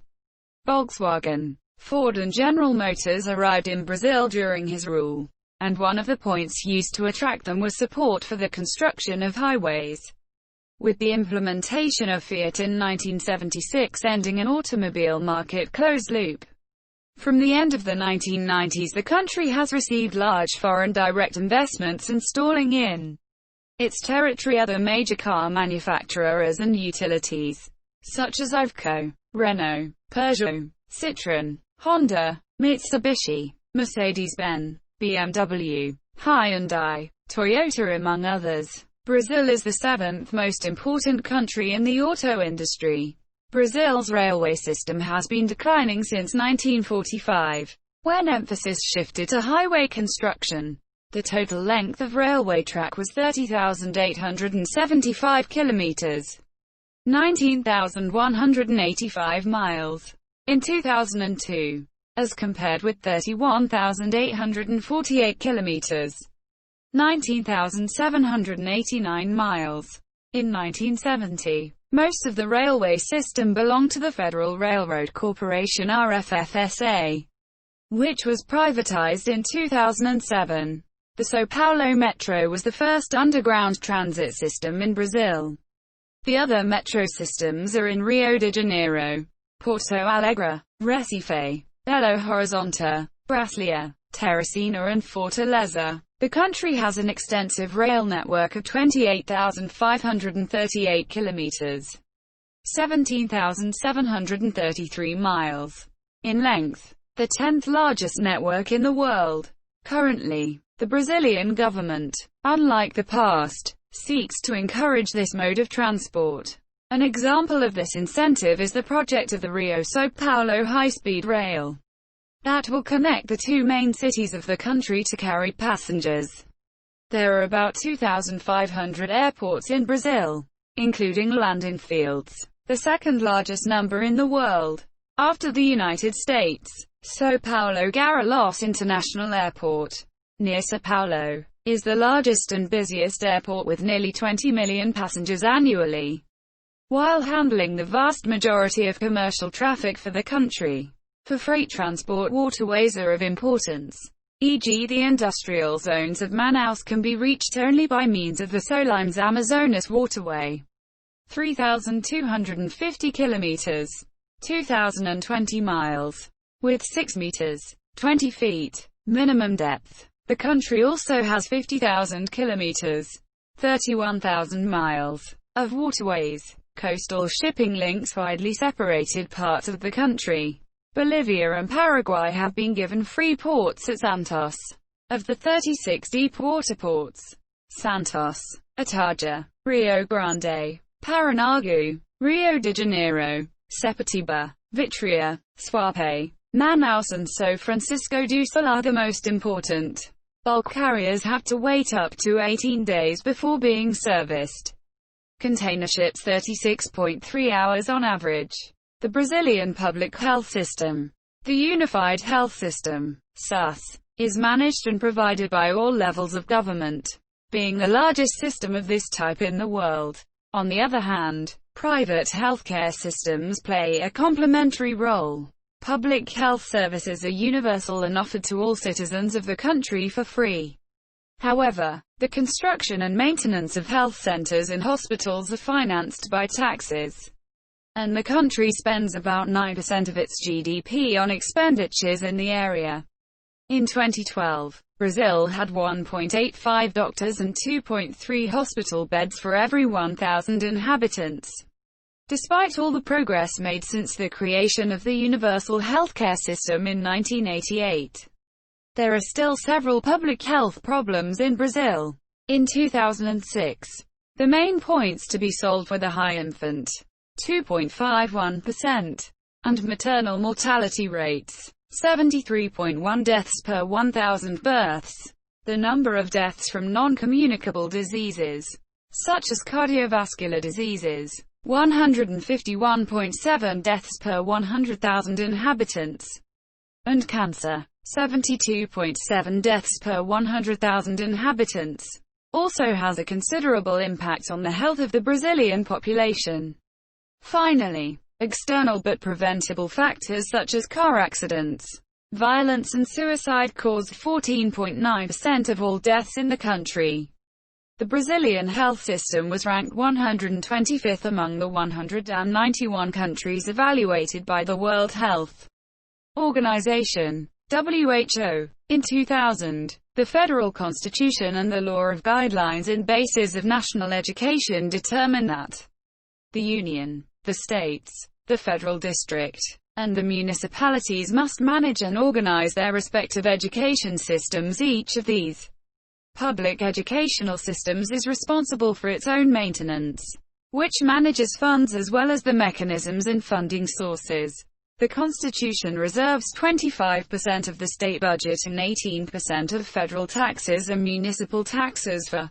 Volkswagen, Ford and General Motors arrived in Brazil during his rule, and one of the points used to attract them was support for the construction of highways. With the implementation of Fiat in 1976 ending an automobile market closed loop. From the end of the 1990s the country has received large foreign direct investments installing in its territory other major car manufacturers and utilities, such as Iveco, Renault, Peugeot, Citroën, Honda, Mitsubishi, Mercedes-Benz, BMW, Hyundai, Toyota among others. Brazil is the 7th most important country in the auto industry. Brazil's railway system has been declining since 1945, when emphasis shifted to highway construction. The total length of railway track was 30,875 kilometers, 19,185 miles, in 2002, as compared with 31,848 kilometers, 19,789 miles, in 1970. Most of the railway system belonged to the Federal Railroad Corporation RFFSA, which was privatized in 2007. The São Paulo Metro was the first underground transit system in Brazil. The other metro systems are in Rio de Janeiro, Porto Alegre, Recife, Belo Horizonte, Brasília, Teresina and Fortaleza. The country has an extensive rail network of 28,538 kilometers, 17,733 miles, in length, the 10th largest network in the world. Currently, the Brazilian government, unlike the past, seeks to encourage this mode of transport. An example of this incentive is the project of the Rio-São Paulo high-speed rail that will connect the two main cities of the country to carry passengers. There are about 2,500 airports in Brazil, including landing fields, the second largest number in the world, after the United States. São Paulo Guarulhos International Airport, near São Paulo, is the largest and busiest airport with nearly 20 million passengers annually, while handling the vast majority of commercial traffic for the country. For freight transport, waterways are of importance, e.g. the industrial zones of Manaus can be reached only by means of the Solimões Amazonas waterway, 3,250 kilometers, 2,020 miles, with 6 meters, 20 feet, minimum depth. The country also has 50,000 kilometers, 31,000 miles, of waterways. Coastal shipping links widely separated parts of the country. Bolivia and Paraguay have been given free ports at Santos. Of the 36 deep water ports, Santos, Itaja, Rio Grande, Paranaguá, Rio de Janeiro, Sepetiba, Vitria, Suape, Manaus and São Francisco do Sul are the most important. Bulk carriers have to wait up to 18 days before being serviced. Container ships 36.3 hours on average. The Brazilian public health system. The Unified Health System, SUS, is managed and provided by all levels of government, being the largest system of this type in the world. On the other hand, private healthcare systems play a complementary role. Public health services are universal and offered to all citizens of the country for free. However, the construction and maintenance of health centers and hospitals are financed by taxes, and the country spends about 9% of its GDP on expenditures in the area. In 2012, Brazil had 1.85 doctors and 2.3 hospital beds for every 1,000 inhabitants. Despite all the progress made since the creation of the universal healthcare system in 1988, there are still several public health problems in Brazil. In 2006, the main points to be solved were the high infant, 2.51%, and maternal mortality rates, 73.1 deaths per 1,000 births. The number of deaths from non-communicable diseases, such as cardiovascular diseases, 151.7 deaths per 100,000 inhabitants, and cancer, 72.7 deaths per 100,000 inhabitants, also has a considerable impact on the health of the Brazilian population. Finally, external but preventable factors such as car accidents, violence and suicide caused 14.9% of all deaths in the country. The Brazilian health system was ranked 125th among the 191 countries evaluated by the World Health Organization, WHO. In 2000, the federal constitution and the law of guidelines and bases of national education determine that the union, the states, the federal district, and the municipalities must manage and organize their respective education systems. Each of these public educational systems is responsible for its own maintenance, which manages funds as well as the mechanisms and funding sources. The Constitution reserves 25% of the state budget and 18% of federal taxes and municipal taxes for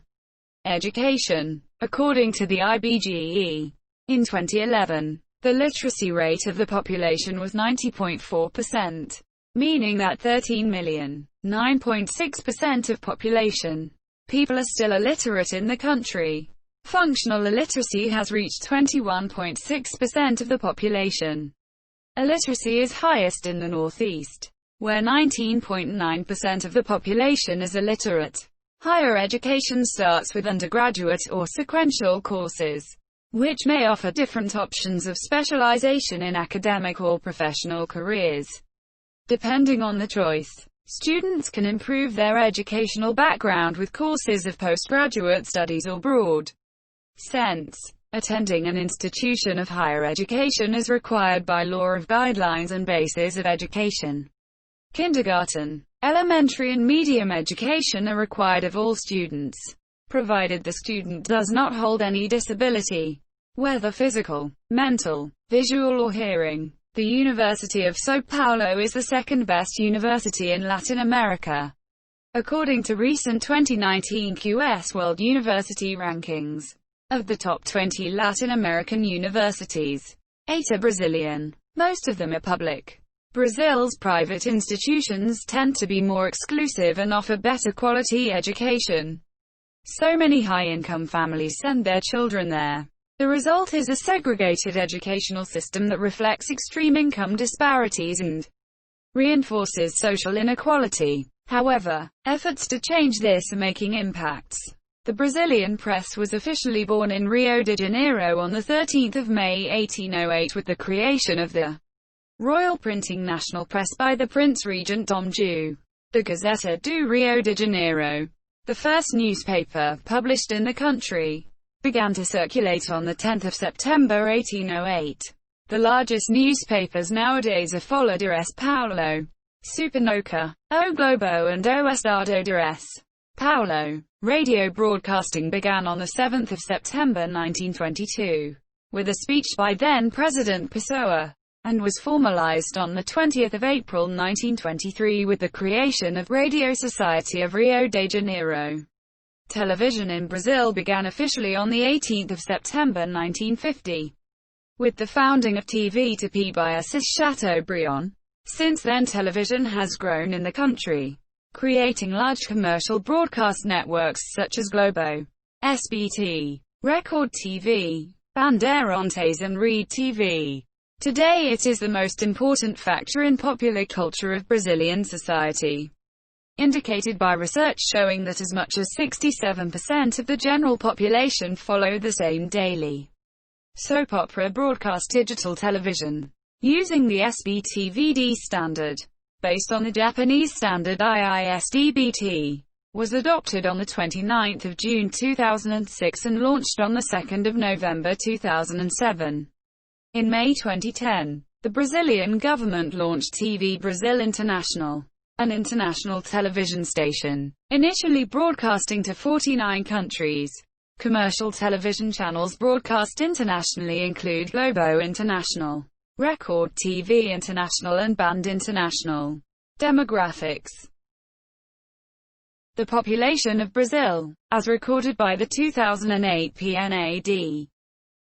education, according to the IBGE. In 2011, the literacy rate of the population was 90.4%, meaning that 13 million, 9.6% of population, people are still illiterate in the country. Functional illiteracy has reached 21.6% of the population. Illiteracy is highest in the Northeast, where 19.9% of the population is illiterate. Higher education starts with undergraduate or sequential courses, which may offer different options of specialization in academic or professional careers. Depending on the choice, students can improve their educational background with courses of postgraduate studies or broad sense. Attending an institution of higher education is required by law of guidelines and bases of education. Kindergarten, elementary and medium education are required of all students. provided the student does not hold any disability, whether physical, mental, visual or hearing. The University of São Paulo is the second best university in Latin America, according to recent 2019 QS World University Rankings. Of the top 20 Latin American universities, 8 are Brazilian. Most of them are public. Brazil's private institutions tend to be more exclusive and offer better quality education. So many high-income families send their children there. The result is a segregated educational system that reflects extreme income disparities and reinforces social inequality. However, efforts to change this are making impacts. The Brazilian press was officially born in Rio de Janeiro on 13 May 1808 with the creation of the Royal Printing National Press by the Prince Regent Dom Ju. The Gazeta do Rio de Janeiro, the first newspaper published in the country, began to circulate on 10 September 1808. The largest newspapers nowadays are Folha de São Paulo, Supernova, O Globo and O Estado de São Paulo. Radio broadcasting began on 7 September 1922, with a speech by then-President Pessoa, and was formalized on 20 April 1923 with the creation of Radio Society of Rio de Janeiro. Television in Brazil began officially on 18 September 1950, with the founding of TV Tupi by Assis Chateaubriand. Since then television has grown in the country, creating large commercial broadcast networks such as Globo, SBT, Record TV, Bandeirantes and Rede TV. Today it is the most important factor in popular culture of Brazilian society, indicated by research showing that as much as 67% of the general population follow the same daily soap opera broadcast digital television, using the SBT-VD standard, based on the Japanese standard IISDBT, was adopted on 29 June 2006 and launched on 2 November 2007. In May 2010, the Brazilian government launched TV Brazil International, an international television station, initially broadcasting to 49 countries. Commercial television channels broadcast internationally include Globo International, Record TV International and Band International. Demographics. The population of Brazil, as recorded by the 2008 PNAD,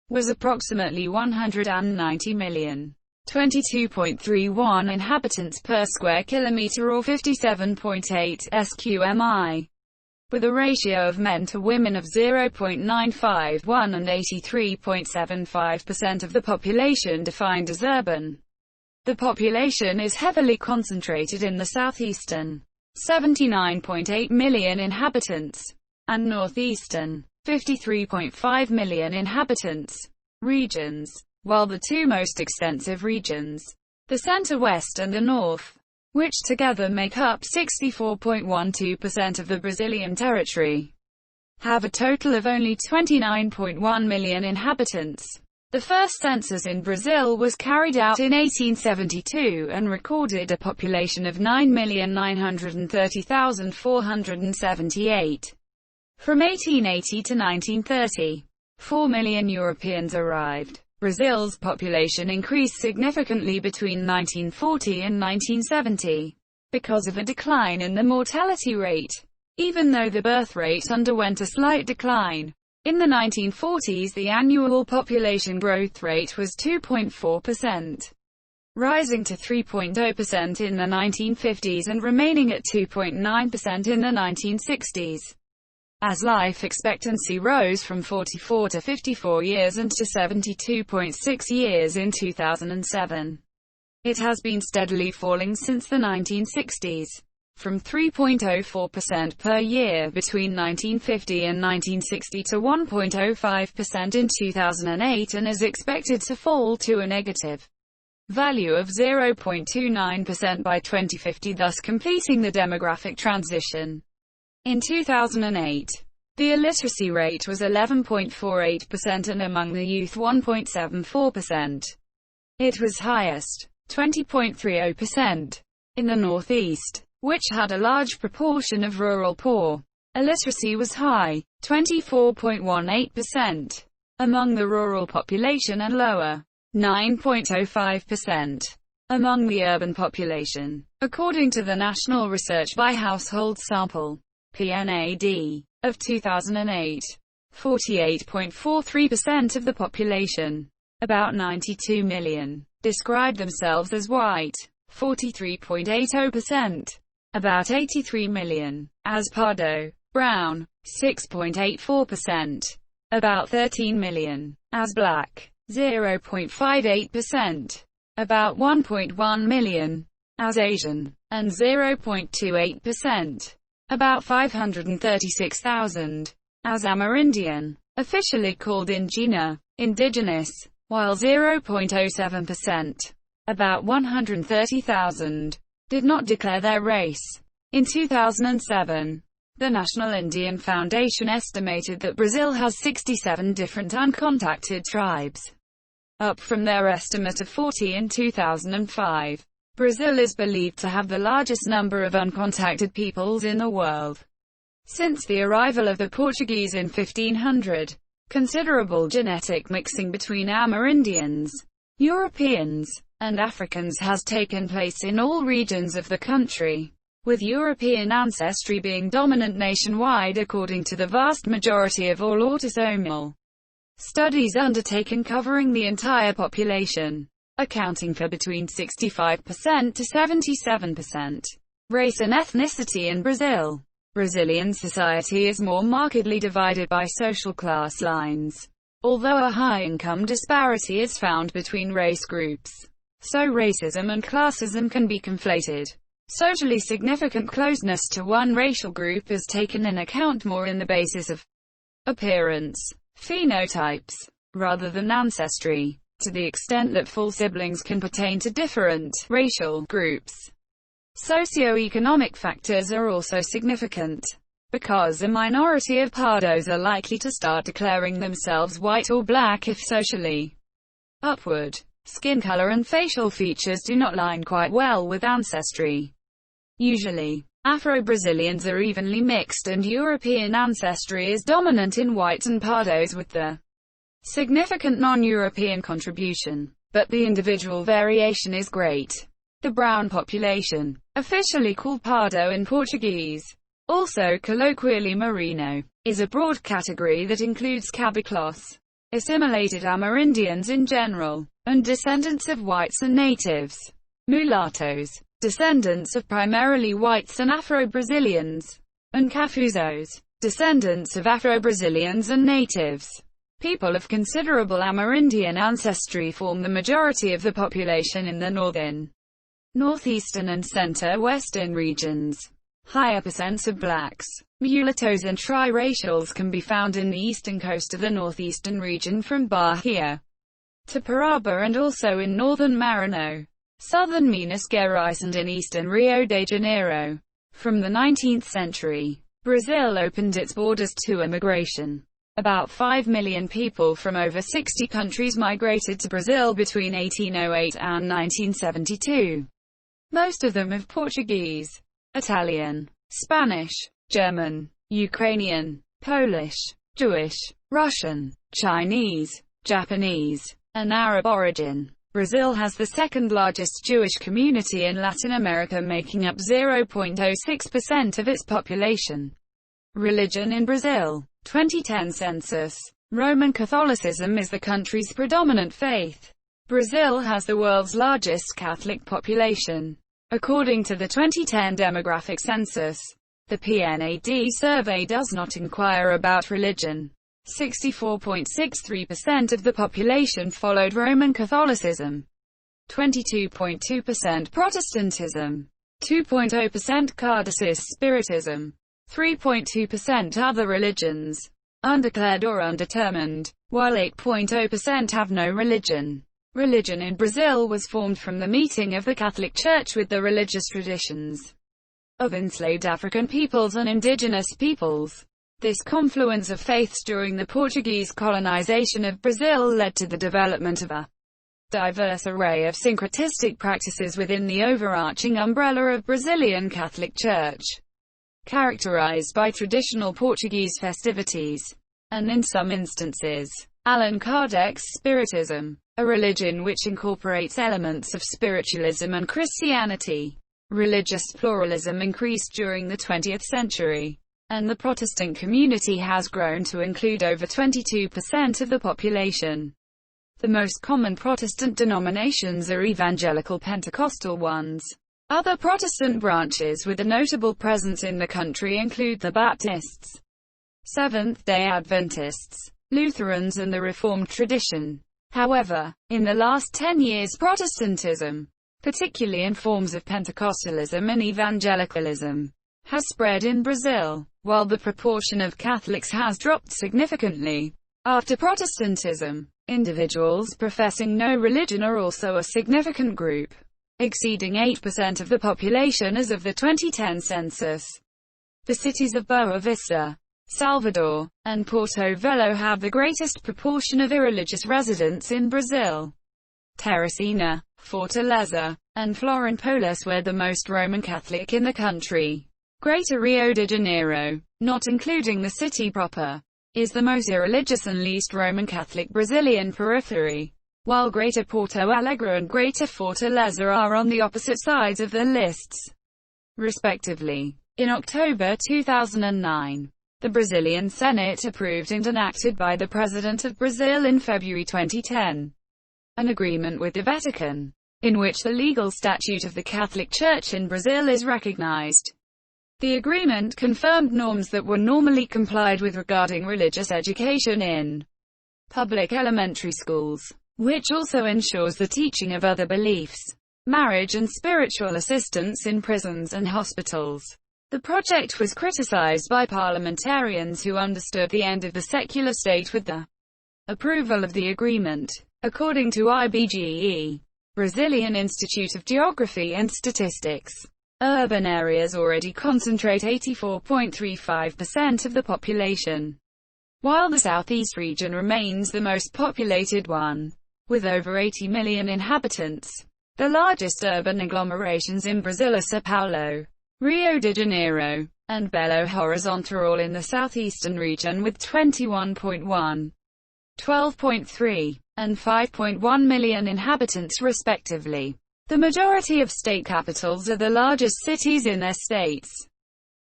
was approximately 190 million. 22.31 inhabitants per square kilometre or 57.8 sqmi, with a ratio of men to women of 0.951 and 83.75% of the population defined as urban. The population is heavily concentrated in the southeastern, 79.8 million inhabitants, and northeastern, 53.5 million inhabitants, regions, while the two most extensive regions, the center-west and the north, which together make up 64.12% of the Brazilian territory, have a total of only 29.1 million inhabitants. The first census in Brazil was carried out in 1872 and recorded a population of 9,930,478. From 1880 to 1930, 4 million Europeans arrived. Brazil's population increased significantly between 1940 and 1970, because of a decline in the mortality rate, even though the birth rate underwent a slight decline. In the 1940s the annual population growth rate was 2.4%, rising to 3.0% in the 1950s and remaining at 2.9% in the 1960s. As life expectancy rose from 44 to 54 years and to 72.6 years in 2007. It has been steadily falling since the 1960s, from 3.04% per year between 1950 and 1960 to 1.05% in 2008 and is expected to fall to a negative value of 0.29% by 2050, thus completing the demographic transition. In 2008, the illiteracy rate was 11.48% and among the youth 1.74%. It was highest, 20.30%, in the Northeast, which had a large proportion of rural poor, Illiteracy was high, 24.18%, among the rural population and lower, 9.05%, among the urban population. According to the National Research by Household Sample, PNAD, of 2008, 48.43% of the population, about 92 million, described themselves as white, 43.80%, about 83 million, as Pardo, brown, 6.84%, about 13 million, as Black, 0.58%, about 1.1 million, as Asian, and 0.28%, about 536,000, as Amerindian, officially called Ingena, indigenous, while 0.07%, about 130,000, did not declare their race. In 2007, the National Indian Foundation estimated that Brazil has 67 different uncontacted tribes, up from their estimate of 40 in 2005. Brazil is believed to have the largest number of uncontacted peoples in the world. Since the arrival of the Portuguese in 1500, considerable genetic mixing between Amerindians, Europeans, and Africans has taken place in all regions of the country, with European ancestry being dominant nationwide according to the vast majority of all autosomal studies undertaken covering the entire population, accounting for between 65% to 77%. Race and ethnicity in Brazil. Brazilian society is more markedly divided by social class lines, although a high income disparity is found between race groups. So racism and classism can be conflated. Socially significant closeness to one racial group is taken in account more in the basis of appearance, phenotypes, rather than ancestry, to the extent that full siblings can pertain to different racial groups. Socioeconomic factors are also significant, because a minority of Pardos are likely to start declaring themselves white or black if socially upward. Skin color and facial features do not line quite well with ancestry. Usually, Afro-Brazilians are evenly mixed and European ancestry is dominant in whites and Pardos with the significant non-European contribution, but the individual variation is great. The brown population, officially called Pardo in Portuguese, also colloquially Merino, is a broad category that includes caboclos, assimilated Amerindians in general, and descendants of whites and natives, mulattoes, descendants of primarily whites and Afro-Brazilians, and Cafuzos, descendants of Afro-Brazilians and natives. People of considerable Amerindian ancestry form the majority of the population in the northern, northeastern and center-western regions. Higher percents of blacks, mulattoes and triracials can be found in the eastern coast of the northeastern region from Bahia to Paraba and also in northern Maranhão, southern Minas Gerais and in eastern Rio de Janeiro. From the 19th century, Brazil opened its borders to immigration. About 5 million people from over 60 countries migrated to Brazil between 1808 and 1972. Most of them of Portuguese, Italian, Spanish, German, Ukrainian, Polish, Jewish, Russian, Chinese, Japanese, and Arab origin. Brazil has the second largest Jewish community in Latin America, making up 0.06% of its population. Religion in Brazil. 2010 census. Roman Catholicism is the country's predominant faith. Brazil has the world's largest Catholic population. According to the 2010 demographic census, the PNAD survey does not inquire about religion. 64.63% of the population followed Roman Catholicism, 22.2% Protestantism, 2.0% Kardecist Spiritism, 3.2% other religions, undeclared or undetermined, while 8.0% have no religion. Religion in Brazil was formed from the meeting of the Catholic Church with the religious traditions of enslaved African peoples and indigenous peoples. This confluence of faiths during the Portuguese colonization of Brazil led to the development of a diverse array of syncretistic practices within the overarching umbrella of Brazilian Catholic Church. characterized by traditional Portuguese festivities, and in some instances, Allan Kardec's Spiritism, a religion which incorporates elements of spiritualism and Christianity. Religious pluralism increased during the 20th century, and the Protestant community has grown to include over 22% of the population. The most common Protestant denominations are evangelical Pentecostal ones. Other Protestant branches with a notable presence in the country include the Baptists, Seventh-day Adventists, Lutherans and the Reformed tradition. However, in the last 10 years Protestantism, particularly in forms of Pentecostalism and evangelicalism, has spread in Brazil, while the proportion of Catholics has dropped significantly. After Protestantism, individuals professing no religion are also a significant group, exceeding 8% of the population as of the 2010 census. The cities of Boa Vista, Salvador, and Porto Velho have the greatest proportion of irreligious residents in Brazil. Teresina, Fortaleza, and Florianópolis were the most Roman Catholic in the country. Greater Rio de Janeiro, not including the city proper, is the most irreligious and least Roman Catholic Brazilian periphery, while Greater Porto Alegre and Greater Fortaleza are on the opposite sides of the lists, respectively. In October 2009, the Brazilian Senate approved and enacted by the President of Brazil in February 2010, an agreement with the Vatican, in which the legal statute of the Catholic Church in Brazil is recognized. The agreement confirmed norms that were normally complied with regarding religious education in public elementary schools, which also ensures the teaching of other beliefs, marriage and spiritual assistance in prisons and hospitals. The project was criticized by parliamentarians who understood the end of the secular state with the approval of the agreement. According to IBGE, Brazilian Institute of Geography and Statistics, urban areas already concentrate 84.35% of the population, while the southeast region remains the most populated one, with over 80 million inhabitants. The largest urban agglomerations in Brazil are São Paulo, Rio de Janeiro, and Belo Horizonte, all in the southeastern region with 21.1, 12.3, and 5.1 million inhabitants respectively. The majority of state capitals are the largest cities in their states,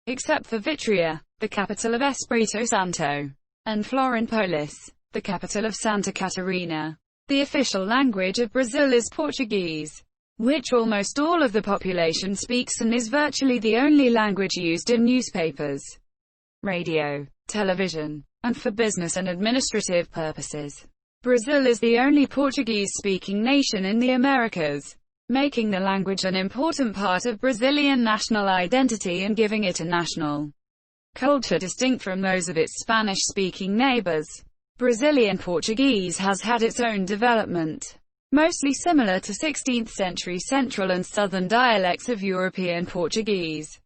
except for Vitória, the capital of Espírito Santo, and Florianópolis, the capital of Santa Catarina. The official language of Brazil is Portuguese, which almost all of the population speaks and is virtually the only language used in newspapers, radio, television, and for business and administrative purposes. Brazil is the only Portuguese-speaking nation in the Americas, making the language an important part of Brazilian national identity and giving it a national culture distinct from those of its Spanish-speaking neighbors. Brazilian Portuguese has had its own development, mostly similar to 16th-century Central and Southern dialects of European Portuguese.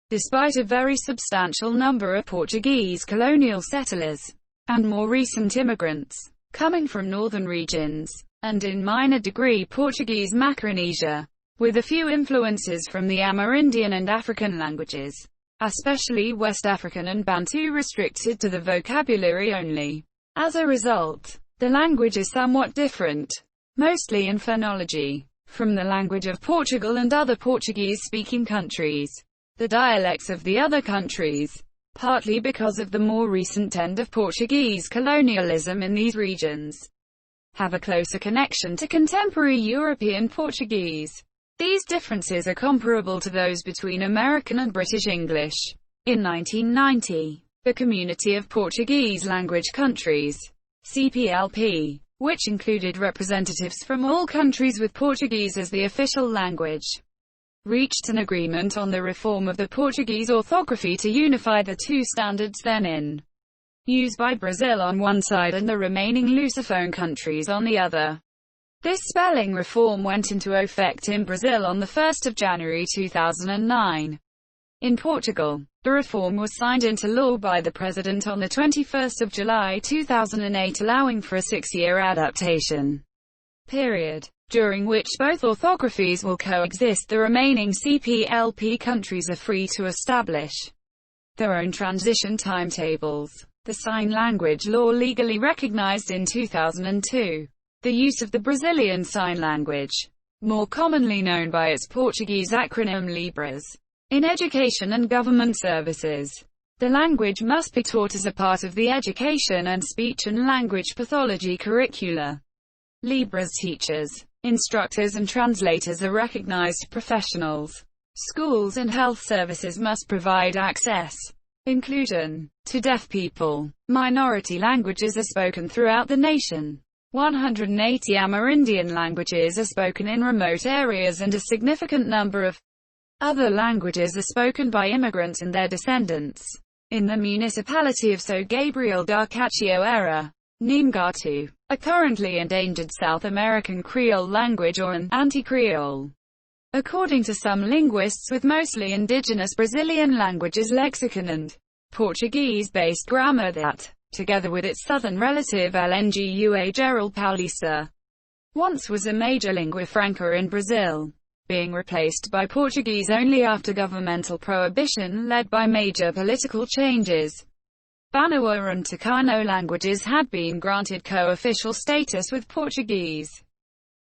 Despite a very substantial number of Portuguese colonial settlers, and more recent immigrants, coming from northern regions, and in minor degree Portuguese Macaronesia, with a few influences from the Amerindian and African languages, especially West African and Bantu restricted to the vocabulary only. As a result, the language is somewhat different, mostly in phonology, from the language of Portugal and other Portuguese-speaking countries. The dialects of the other countries, partly because of the more recent end of Portuguese colonialism in these regions, have a closer connection to contemporary European Portuguese. These differences are comparable to those between American and British English. In 1990, the Community of Portuguese Language Countries, CPLP, which included representatives from all countries with Portuguese as the official language, reached an agreement on the reform of the Portuguese orthography to unify the two standards then in use by Brazil on one side and the remaining Lusophone countries on the other. This spelling reform went into effect in Brazil on 1 January 2009. In Portugal, the reform was signed into law by the President on 21 July 2008, allowing for a 6-year adaptation period, during which both orthographies will coexist. The remaining CPLP countries are free to establish their own transition timetables. The Sign Language Law legally recognized in 2002 the use of the Brazilian Sign Language, more commonly known by its Portuguese acronym Libras, in education and government services. The language must be taught as a part of the education and speech and language pathology curricula. Libras teachers, instructors and translators are recognized professionals. Schools and health services must provide access, inclusion, to deaf people. Minority languages are spoken throughout the nation. 180 Amerindian languages are spoken in remote areas, and a significant number of other languages are spoken by immigrants and their descendants. In the municipality of São Gabriel da Cachoeira, Niingatu, a currently endangered South American Creole language or an anti-Creole. According to some linguists with mostly indigenous Brazilian languages lexicon and Portuguese-based grammar, that, together with its southern relative Língua Geral Paulista, once was a major lingua franca in Brazil, being replaced by Portuguese only after governmental prohibition led by major political changes. Banawa and Tucano languages had been granted co-official status with Portuguese.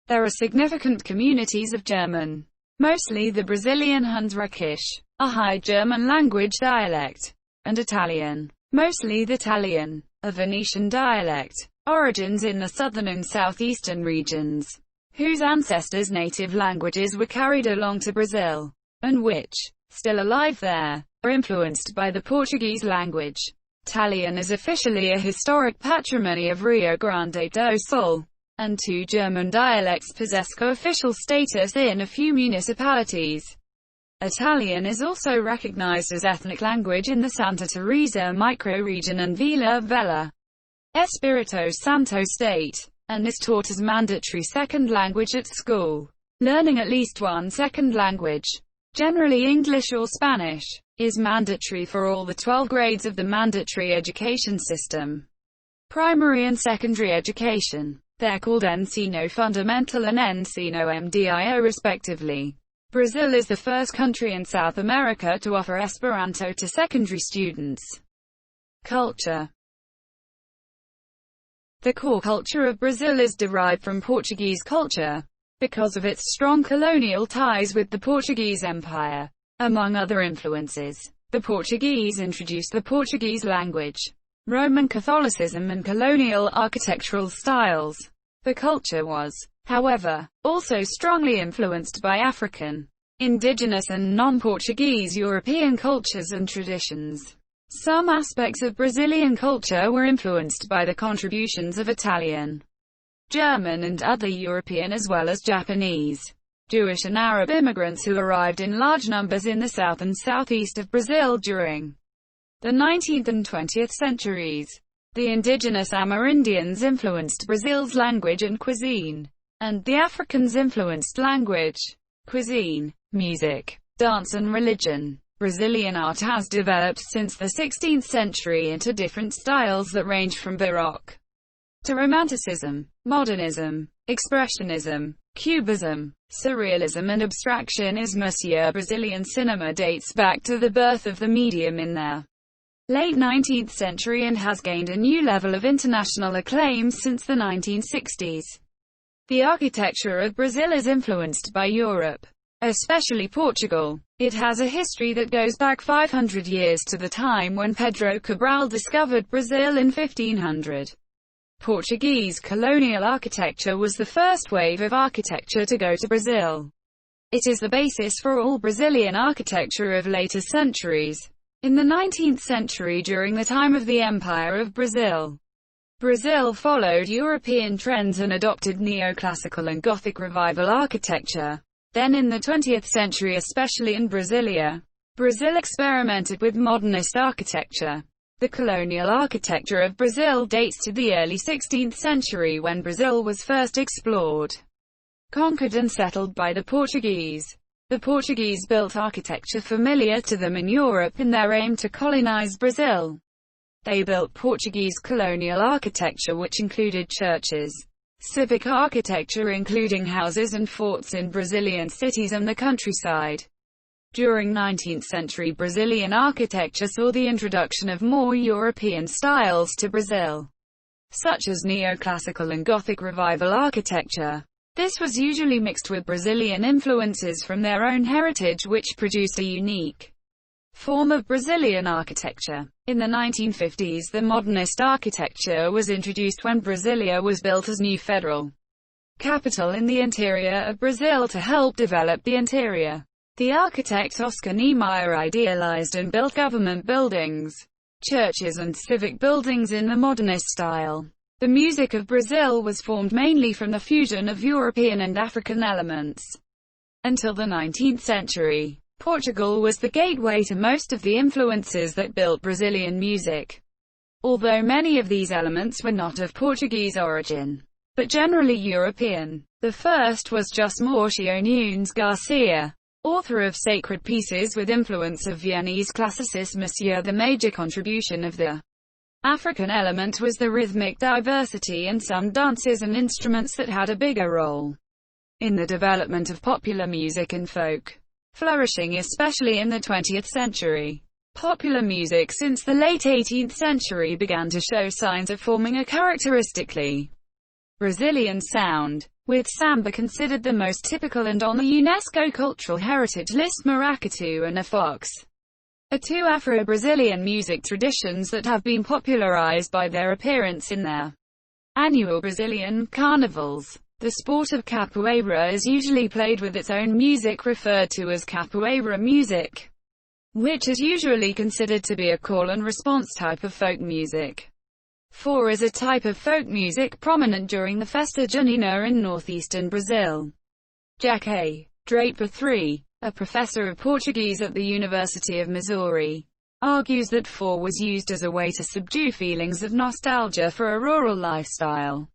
There are significant communities of German, mostly the Brazilian Hunsrückisch, a High German language dialect, and Italian, mostly the Italian, a Venetian dialect, origins in the southern and southeastern regions, whose ancestors' native languages were carried along to Brazil, and which, still alive there, are influenced by the Portuguese language. Italian is officially a historic patrimony of Rio Grande do Sul, and two German dialects possess co-official status in a few municipalities. Italian is also recognized as ethnic language in the Santa Teresa microregion and Vila Velha, Espírito Santo state, and is taught as mandatory second language at school. Learning at least one second language, generally English or Spanish, is mandatory for all the 12 grades of the mandatory education system. Primary and secondary education. They're called Ensino Fundamental and Ensino Medio respectively. Brazil is the first country in South America to offer Esperanto to secondary students. Culture. The core culture of Brazil is derived from Portuguese culture, because of its strong colonial ties with the Portuguese Empire. Among other influences, the Portuguese introduced the Portuguese language, Roman Catholicism and colonial architectural styles. The culture was, however, also strongly influenced by African, indigenous and non-Portuguese European cultures and traditions. Some aspects of Brazilian culture were influenced by the contributions of Italian, German and other European as well as Japanese, Jewish and Arab immigrants who arrived in large numbers in the south and southeast of Brazil during the 19th and 20th centuries. The indigenous Amerindians influenced Brazil's language and cuisine, and the Africans influenced language, cuisine, music, dance and religion. Brazilian art has developed since the 16th century into different styles that range from Baroque to Romanticism, Modernism, Expressionism, Cubism, Surrealism and Abstractionism. Brazilian cinema dates back to the birth of the medium in the late 19th century and has gained a new level of international acclaim since the 1960s. The architecture of Brazil is influenced by Europe, especially Portugal. It has a history that goes back 500 years to the time when Pedro Cabral discovered Brazil in 1500. Portuguese colonial architecture was the first wave of architecture to go to Brazil. It is the basis for all Brazilian architecture of later centuries. In the 19th century, during the time of the Empire of Brazil, Brazil followed European trends and adopted neoclassical and Gothic revival architecture. Then in the 20th century, especially in Brasilia, Brazil experimented with modernist architecture. The colonial architecture of Brazil dates to the early 16th century when Brazil was first explored, conquered and settled by the Portuguese. The Portuguese built architecture familiar to them in Europe in their aim to colonize Brazil. They built Portuguese colonial architecture which included churches, civic architecture including houses and forts in Brazilian cities and the countryside, During 19th century Brazilian architecture saw the introduction of more European styles to Brazil, such as neoclassical and Gothic revival architecture. This was usually mixed with Brazilian influences from their own heritage, which produced a unique form of Brazilian architecture. In the 1950s, the modernist architecture was introduced when Brasília was built as new federal capital in the interior of Brazil to help develop the interior. The architect Oscar Niemeyer idealized and built government buildings, churches and civic buildings in the modernist style. The music of Brazil was formed mainly from the fusion of European and African elements. Until the 19th century, Portugal was the gateway to most of the influences that built Brazilian music, although many of these elements were not of Portuguese origin, but generally European. The first was José Maurício Nunes Garcia, author of sacred pieces with influence of Viennese classicism. The major contribution of the African element was the rhythmic diversity and some dances and instruments that had a bigger role in the development of popular music and folk, flourishing especially in the 20th century. Popular music since the late 18th century began to show signs of forming a characteristically Brazilian sound, with samba considered the most typical and on the UNESCO Cultural Heritage List. Maracatu and a fox are two Afro-Brazilian music traditions that have been popularized by their appearance in their annual Brazilian carnivals. The sport of capoeira is usually played with its own music referred to as capoeira music, which is usually considered to be a call and response type of folk music. 4 is a type of folk music prominent during the Festa Junina in northeastern Brazil. Jack A. Draper III, a professor of Portuguese at the University of Missouri, argues that 4 was used as a way to subdue feelings of nostalgia for a rural lifestyle.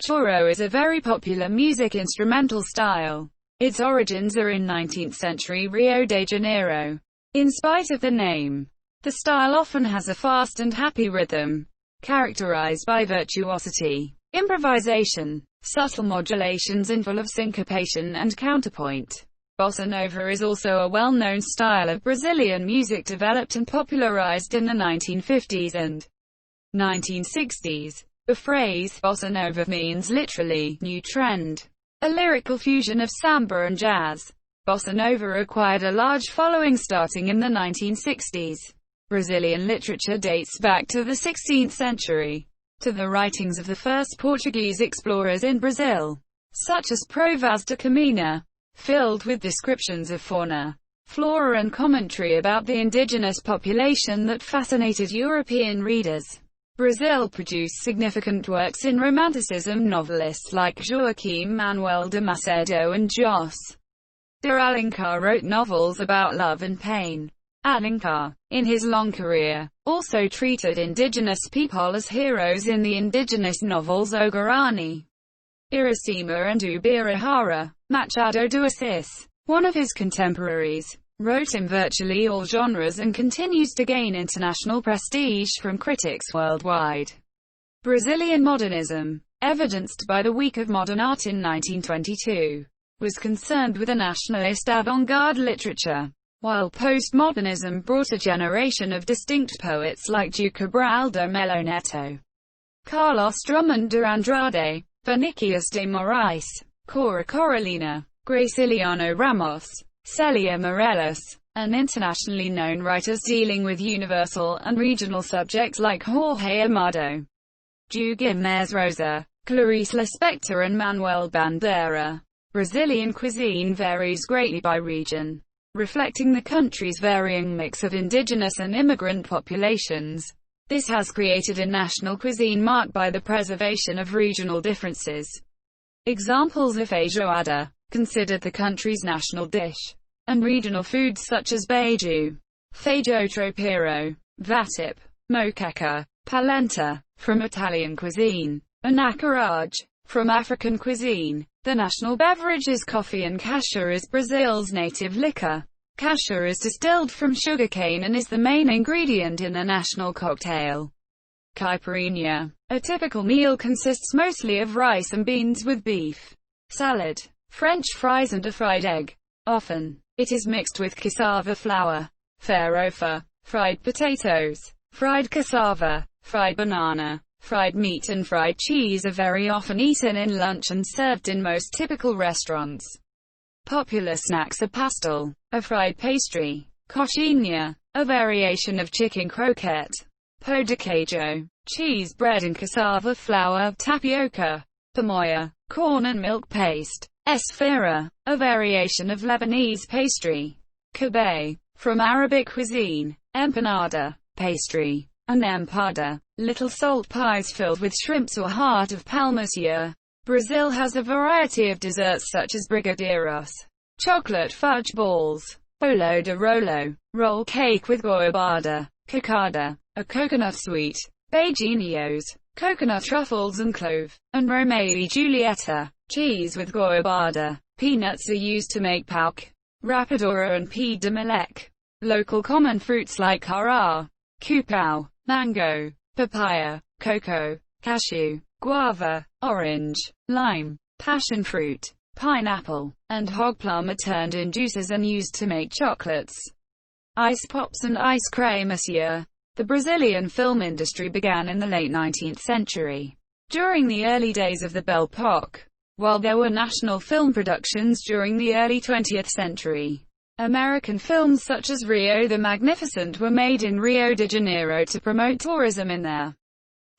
Choro is a very popular music instrumental style. Its origins are in 19th century Rio de Janeiro. In spite of the name, the style often has a fast and happy rhythm, characterized by virtuosity, improvisation, subtle modulations and full of syncopation and counterpoint. Bossa Nova is also a well-known style of Brazilian music developed and popularized in the 1950s and 1960s. The phrase Bossa Nova means literally new trend, a lyrical fusion of samba and jazz. Bossa Nova acquired a large following starting in the 1960s. Brazilian literature dates back to the 16th century, to the writings of the first Portuguese explorers in Brazil, such as Provas de Caminha, filled with descriptions of fauna, flora and commentary about the indigenous population that fascinated European readers. Brazil produced significant works in Romanticism. Novelists like Joaquim Manuel de Macedo and José de Alencar wrote novels about love and pain. Alencar, in his long career, also treated indigenous people as heroes in the indigenous novels O Guarani, Iracema and Ubirahara. Machado de Assis, one of his contemporaries, wrote in virtually all genres and continues to gain international prestige from critics worldwide. Brazilian modernism, evidenced by the Week of Modern Art in 1922, was concerned with a nationalist avant-garde literature, while postmodernism brought a generation of distinct poets like Duque Cabral de Melo Neto, Carlos Drummond de Andrade, Vinicius de Moraes, Cora Coralina, Graciliano Ramos, Celia Morelos, and internationally known writers dealing with universal and regional subjects like Jorge Amado, Ju Guimarães Rosa, Clarice Lispector and Manuel Bandeira. Brazilian cuisine varies greatly by region, reflecting the country's varying mix of indigenous and immigrant populations. This has created a national cuisine marked by the preservation of regional differences. Examples of feijoada, considered the country's national dish, and regional foods such as beiju, feijão tropeiro, vatip, moqueca, polenta, from Italian cuisine, and acarajé, from African cuisine. The national beverage is coffee and cachaça is Brazil's native liquor. Cachaça is distilled from sugarcane and is the main ingredient in the national cocktail. Caipirinha. A typical meal consists mostly of rice and beans with beef, salad, French fries and a fried egg. Often, It is mixed with cassava flour, farofa, fried potatoes, fried cassava, fried banana, fried meat and fried cheese are very often eaten in lunch and served in most typical restaurants. Popular snacks are pastel, a fried pastry, coxinha, a variation of chicken croquette, pão de queijo, cheese bread and cassava flour, tapioca, pamoya, corn and milk paste, esfera, a variation of Lebanese pastry, kebab, from Arabic cuisine, empanada, pastry, and empada, little salt pies filled with shrimps or heart of palm monsieur. Brazil has a variety of desserts such as brigadeiros, chocolate fudge balls, bolo de rolo, roll cake with goiabada, cocada, a coconut sweet, beijinhos, coconut truffles and clove, and Romeo e Julieta, cheese with goiabada. Peanuts are used to make pauque, rapadura and pé de moleque. Local common fruits like cará, cupau, mango, papaya, cocoa, cashew, guava, orange, lime, passion fruit, pineapple, and hog plum are turned in juices and used to make chocolates. Ice pops and ice cream monsieur. The Brazilian film industry began in the late 19th century, during the early days of the Belle Époque. While there were national film productions during the early 20th century, American films such as Rio the Magnificent were made in Rio de Janeiro to promote tourism in their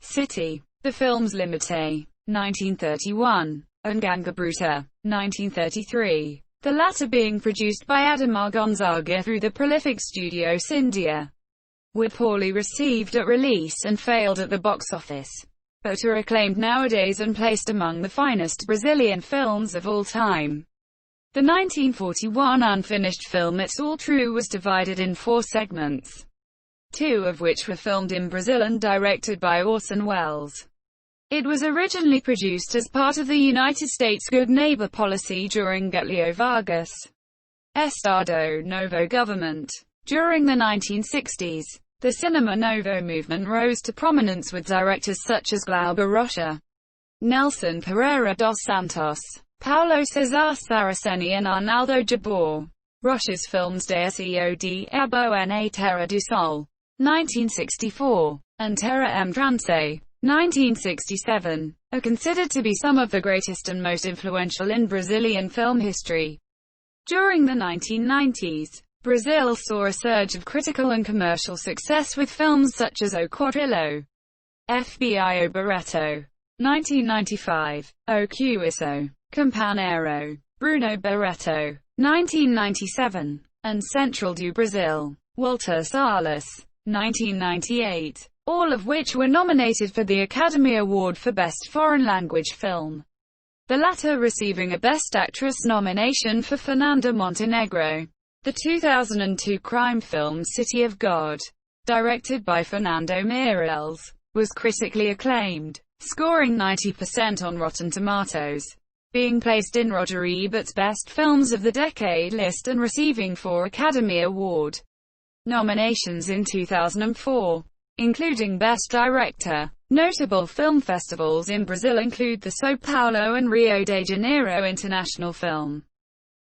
city. The films Limite, 1931, and Ganga Bruta, 1933, the latter being produced by Ademar Gonzaga through the prolific Studio Cindia, were poorly received at release and failed at the box office, but are acclaimed nowadays and placed among the finest Brazilian films of all time. The 1941 unfinished film It's All True was divided in 4 segments, 2 of which were filmed in Brazil and directed by Orson Welles. It was originally produced as part of the United States Good Neighbor policy during Getulio Vargas' Estado Novo government. During the 1960s, the Cinema Novo movement rose to prominence with directors such as Glauber Rocha, Nelson Pereira dos Santos, Paulo César Saraceni and Arnaldo Jabor. Rocha's films Deseo de Ebo na Terra do Sol, 1964, and Terra em Trance, 1967, are considered to be some of the greatest and most influential in Brazilian film history. During the 1990s, Brazil saw a surge of critical and commercial success with films such as O Quadrilho, FBI O Barreto, 1995, O Cuiso, Campanero, Bruno Barreto, 1997, and Central do Brasil, Walter Salles, 1998, all of which were nominated for the Academy Award for Best Foreign Language Film, the latter receiving a Best Actress nomination for Fernanda Montenegro. The 2002 crime film City of God, directed by Fernando Meirelles, was critically acclaimed, scoring 90% on Rotten Tomatoes, being placed in Roger Ebert's Best Films of the Decade list and receiving 4 Academy Award nominations in 2004, including Best Director. Notable film festivals in Brazil include the São Paulo and Rio de Janeiro International Film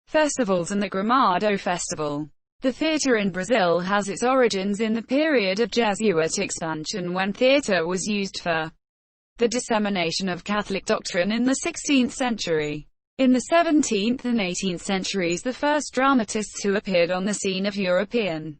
Festivals and the Gramado Festival. The theatre in Brazil has its origins in the period of Jesuit expansion when theatre was used for the dissemination of Catholic doctrine in the 16th century. In the 17th and 18th centuries, the first dramatists who appeared on the scene of European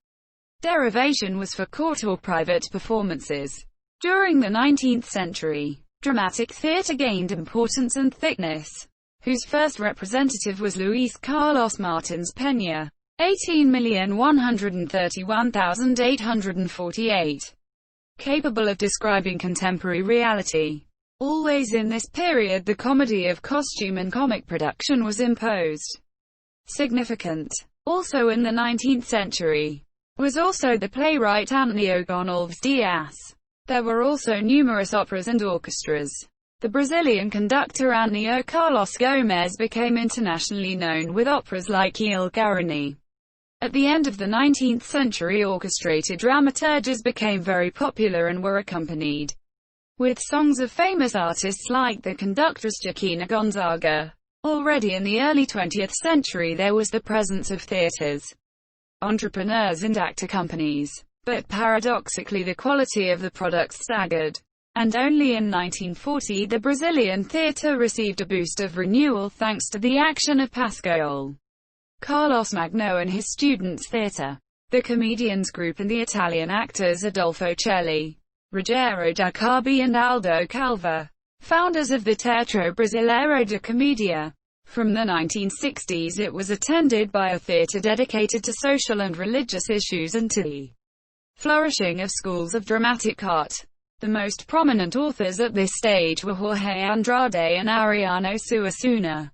derivation was for court or private performances. During the 19th century, dramatic theatre gained importance and thickness, whose first representative was Luis Carlos Martins Peña, 18,131,848. Capable of describing contemporary reality. Always in this period the comedy of costume and comic production was imposed. Significant, also in the 19th century, was also the playwright Antônio Gonçalves Dias. There were also numerous operas and orchestras. The Brazilian conductor Antônio Carlos Gomes became internationally known with operas like Il Guarani. At the end of the 19th century, orchestrated dramaturgies became very popular and were accompanied with songs of famous artists like the conductress Joaquina Gonzaga. Already in the early 20th century there was the presence of theaters, entrepreneurs and actor companies. But paradoxically the quality of the products staggered. And only in 1940 the Brazilian theatre received a boost of renewal thanks to the action of Pascoal, Carlos Magno and his students' theatre, the comedians group and the Italian actors Adolfo Celli, Rogério Jacobi and Aldo Calva, founders of the Teatro Brasileiro de Comédia. From the 1960s it was attended by a theatre dedicated to social and religious issues and to the flourishing of schools of dramatic art. The most prominent authors at this stage were Jorge Andrade and Ariano Suassuna.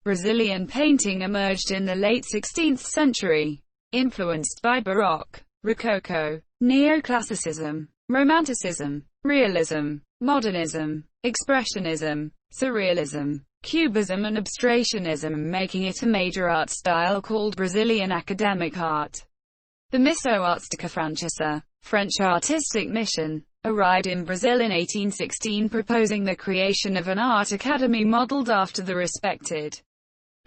Brazilian painting emerged in the late 16th century, influenced by Baroque, Rococo, Neoclassicism, Romanticism, Realism, Modernism, Expressionism, Surrealism, Cubism and Abstractionism, making it a major art style called Brazilian academic art. The Missão Artística Francesa, French artistic mission, arrived in Brazil in 1816 proposing the creation of an art academy modeled after the respected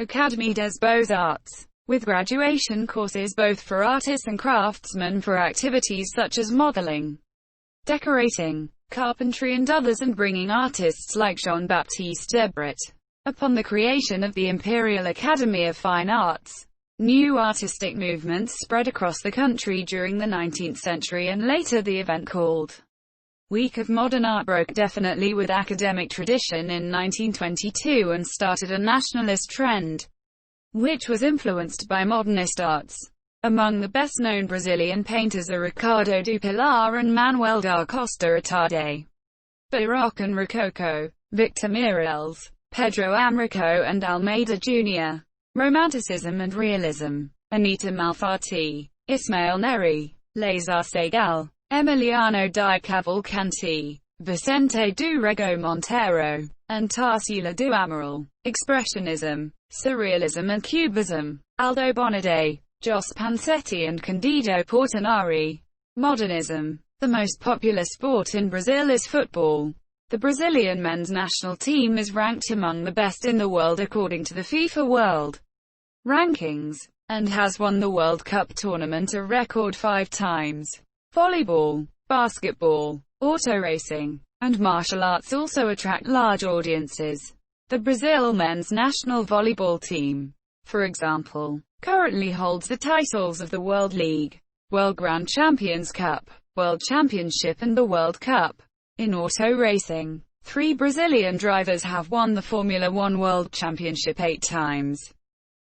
Académie des Beaux-Arts, with graduation courses both for artists and craftsmen for activities such as modeling, decorating, carpentry and others, and bringing artists like Jean-Baptiste Debret. Upon the creation of the Imperial Academy of Fine Arts, new artistic movements spread across the country during the 19th century, and later the event called Week of Modern Art broke definitely with academic tradition in 1922 and started a nationalist trend, which was influenced by modernist arts. Among the best-known Brazilian painters are Ricardo do Pilar and Manuel da Costa Atade. Baroque and Rococo, Victor Meirelles, Pedro Amrico and Almeida Jr. Romanticism and Realism, Anita Malfatti, Ismael Neri, Lazar Segal, Emiliano di Cavalcanti, Vicente do Rego Monteiro, and Tarsila do Amaral. Expressionism, Surrealism and Cubism, Aldo Bonadé, Jos Pansetti and Candido Portinari. Modernism. The most popular sport in Brazil is football. The Brazilian men's national team is ranked among the best in the world according to the FIFA World Rankings, and has won the World Cup tournament a record 5 times. Volleyball, basketball, auto racing, and martial arts also attract large audiences. The Brazil men's national volleyball team, for example, currently holds the titles of the World League, World Grand Champions Cup, World Championship and the World Cup. In auto racing, 3 Brazilian drivers have won the Formula One World Championship 8 times.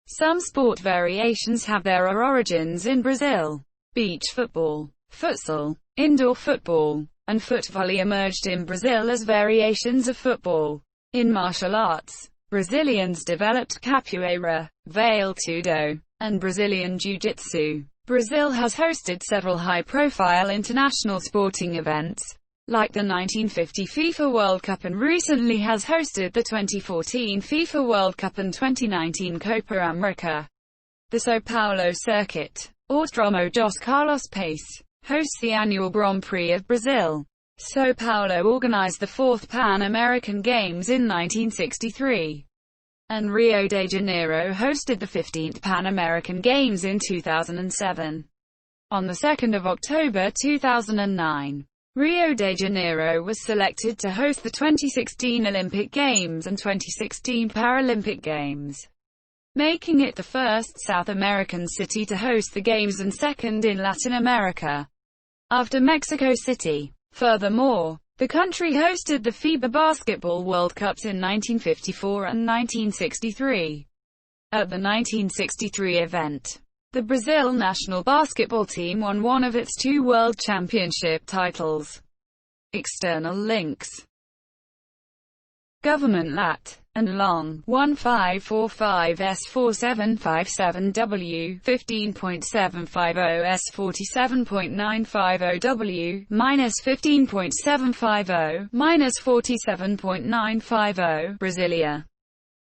Some sport variations have their origins in Brazil. Beach football, futsal, indoor football, and foot volley emerged in Brazil as variations of football. In martial arts, Brazilians developed capoeira, vale tudo, and Brazilian jiu-jitsu. Brazil has hosted several high-profile international sporting events, like the 1950 FIFA World Cup, and recently has hosted the 2014 FIFA World Cup and 2019 Copa América. The São Paulo Circuit, Autódromo dos Carlos Pace, hosts the annual Grand Prix of Brazil. São Paulo organized the 4th Pan-American Games in 1963. And Rio de Janeiro hosted the 15th Pan-American Games in 2007. On the 2nd of October 2009, Rio de Janeiro was selected to host the 2016 Olympic Games and 2016 Paralympic Games, making it the first South American city to host the Games and second in Latin America, after Mexico City. Furthermore, the country hosted the FIBA Basketball World Cups in 1954 and 1963. At the 1963 event, the Brazil national basketball team won one of its 2 World Championship titles. External links. Government lat. and long 1545S4757W 15.750S47.950W -15.750 -47.950 Brasilia